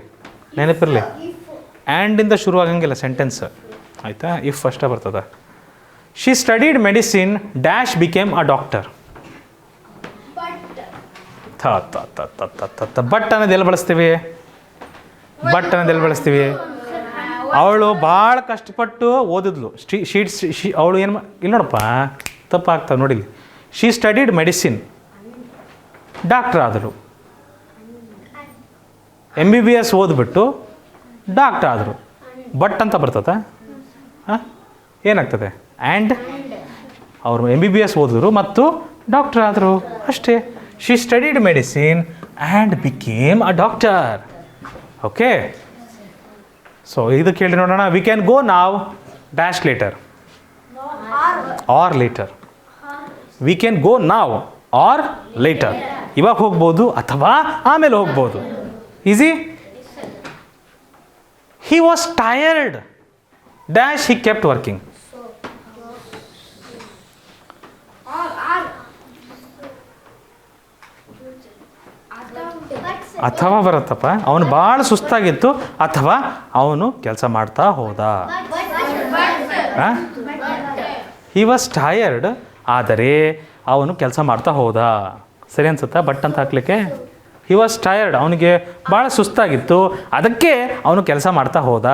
ನೆನಪಿರಲಿ. ಆ್ಯಂಡಿಂದ ಶುರು ಆಗಂಗಿಲ್ಲ ಸೆಂಟೆನ್ಸ್, ಆಯಿತಾ? ಇಫ್ ಫಸ್ಟ ಬರ್ತದೆ. She studied medicine dash became a doctor. But ಅನ್ನೋದು ಎಲ್ಲಿ ಬಳಸ್ತೀವಿ? ಅವಳು ಭಾಳ ಕಷ್ಟಪಟ್ಟು ಓದಿದ್ಲು. ಅವಳು ಏನು ಇಲ್ಲಿ ನೋಡಪ್ಪ, ತಪ್ಪಾಗ್ತವೆ ನೋಡಿಲಿ. ಶಿ ಸ್ಟಡಿಡ್ ಮೆಡಿಸಿನ್, ಡಾಕ್ಟ್ರ್ ಆದರು. MBBS ಓದ್ಬಿಟ್ಟು ಡಾಕ್ಟ್ರ್ ಆದರು. ಬಟ್ ಅಂತ ಬರ್ತದೆ? ಹಾಂ, ಏನಾಗ್ತದೆ? ಆ್ಯಂಡ್. ಅವರು MBBS ಓದಿದ್ರು ಮತ್ತು ಡಾಕ್ಟ್ರ್ ಆದರು, ಅಷ್ಟೇ. She studied medicine and became a doctor. Okay. So ಇದು ಕೇಳಿ ನೋಡೋಣ. We can go now dash later or later. We can go now or later. ಇವಾಗ ಹೋಗ್ಬೋದು ಅಥವಾ ಆಮೇಲೆ ಹೋಗ್ಬೋದು. Easy. He was tired dash he kept working. ಅಥವಾ ಬರುತ್ತಪ್ಪ, ಅವನು ಭಾಳ ಸುಸ್ತಾಗಿತ್ತು ಅಥವಾ ಅವನು ಕೆಲಸ ಮಾಡ್ತಾ ಹೋದ. ಹಿ ವಾಸ್ ಟಯರ್ಡ್, ಆದರೆ ಅವನು ಕೆಲಸ ಮಾಡ್ತಾ ಹೋದ. ಸರಿ ಅನ್ಸುತ್ತಾ ಬಟ್ ಅಂತ ಹಾಕ್ಲಿಕ್ಕೆ? ಹಿ ವಾಸ್ ಟಯರ್ಡ್, ಅವನಿಗೆ ಭಾಳ ಸುಸ್ತಾಗಿತ್ತು, ಅದಕ್ಕೆ ಅವನು ಕೆಲಸ ಮಾಡ್ತಾ ಹೋದ.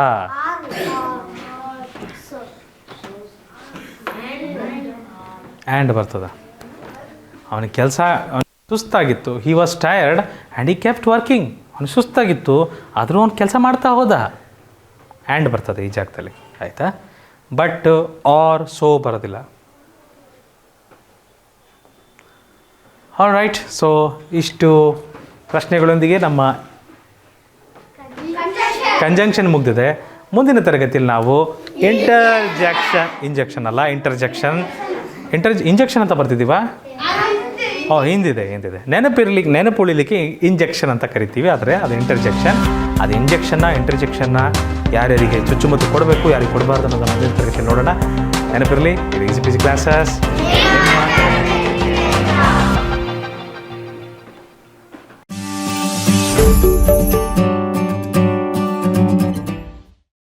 ಆ್ಯಂಡ್ ಬರ್ತದ. ಅವನಿಗೆ ಕೆಲಸ ಸುಸ್ತಾಗಿತ್ತು, he was tired and he kept working. ಅವನು ಸುಸ್ತಾಗಿತ್ತು ಆದರೂ ಅವ್ನು ಕೆಲಸ ಮಾಡ್ತಾ ಹೋದ. ಆ್ಯಂಡ್ ಬರ್ತದೆ ಈ ಜಾಗದಲ್ಲಿ, ಆಯಿತಾ? ಬಟ್ ಆರ್ ಸೋ ಬರೋದಿಲ್ಲ. All right. ಸೊ ಇಷ್ಟು ಪ್ರಶ್ನೆಗಳೊಂದಿಗೆ ನಮ್ಮ ಕಂಜಂಕ್ಷನ್ ಮುಗ್ದಿದೆ. ಮುಂದಿನ ತರಗತಿಯಲ್ಲಿ ನಾವು ಇಂಜೆಕ್ಷನ್ ಅಂತ ಬರ್ತಿದ್ದೀವಾ? ಹಿಂದಿದೆ. ನೆನಪುಳಿಲಿಕ್ಕೆ ಇಂಜೆಕ್ಷನ್ ಅಂತ ಕರಿತೀವಿ, ಆದರೆ ಅದು ಇಂಟರ್ಜೆಕ್ಷನ್. ಅದು ಇಂಟರ್ಜೆಕ್ಷನ್ನ ಯಾರ್ಯಾರಿಗೆ ಚುಚ್ಚುಮದ್ದು ಕೊಡಬೇಕು, ಯಾರಿಗೆ ಕೊಡಬಾರ್ದು ಅನ್ನೋದನ್ನು ಮುಂದಿನ ತರಗತಿಯಲ್ಲಿ ನೋಡೋಣ. ನೆನಪಿರಲಿ, ಇದು ಈಸಿ ಕ್ಲಾಸಸ್.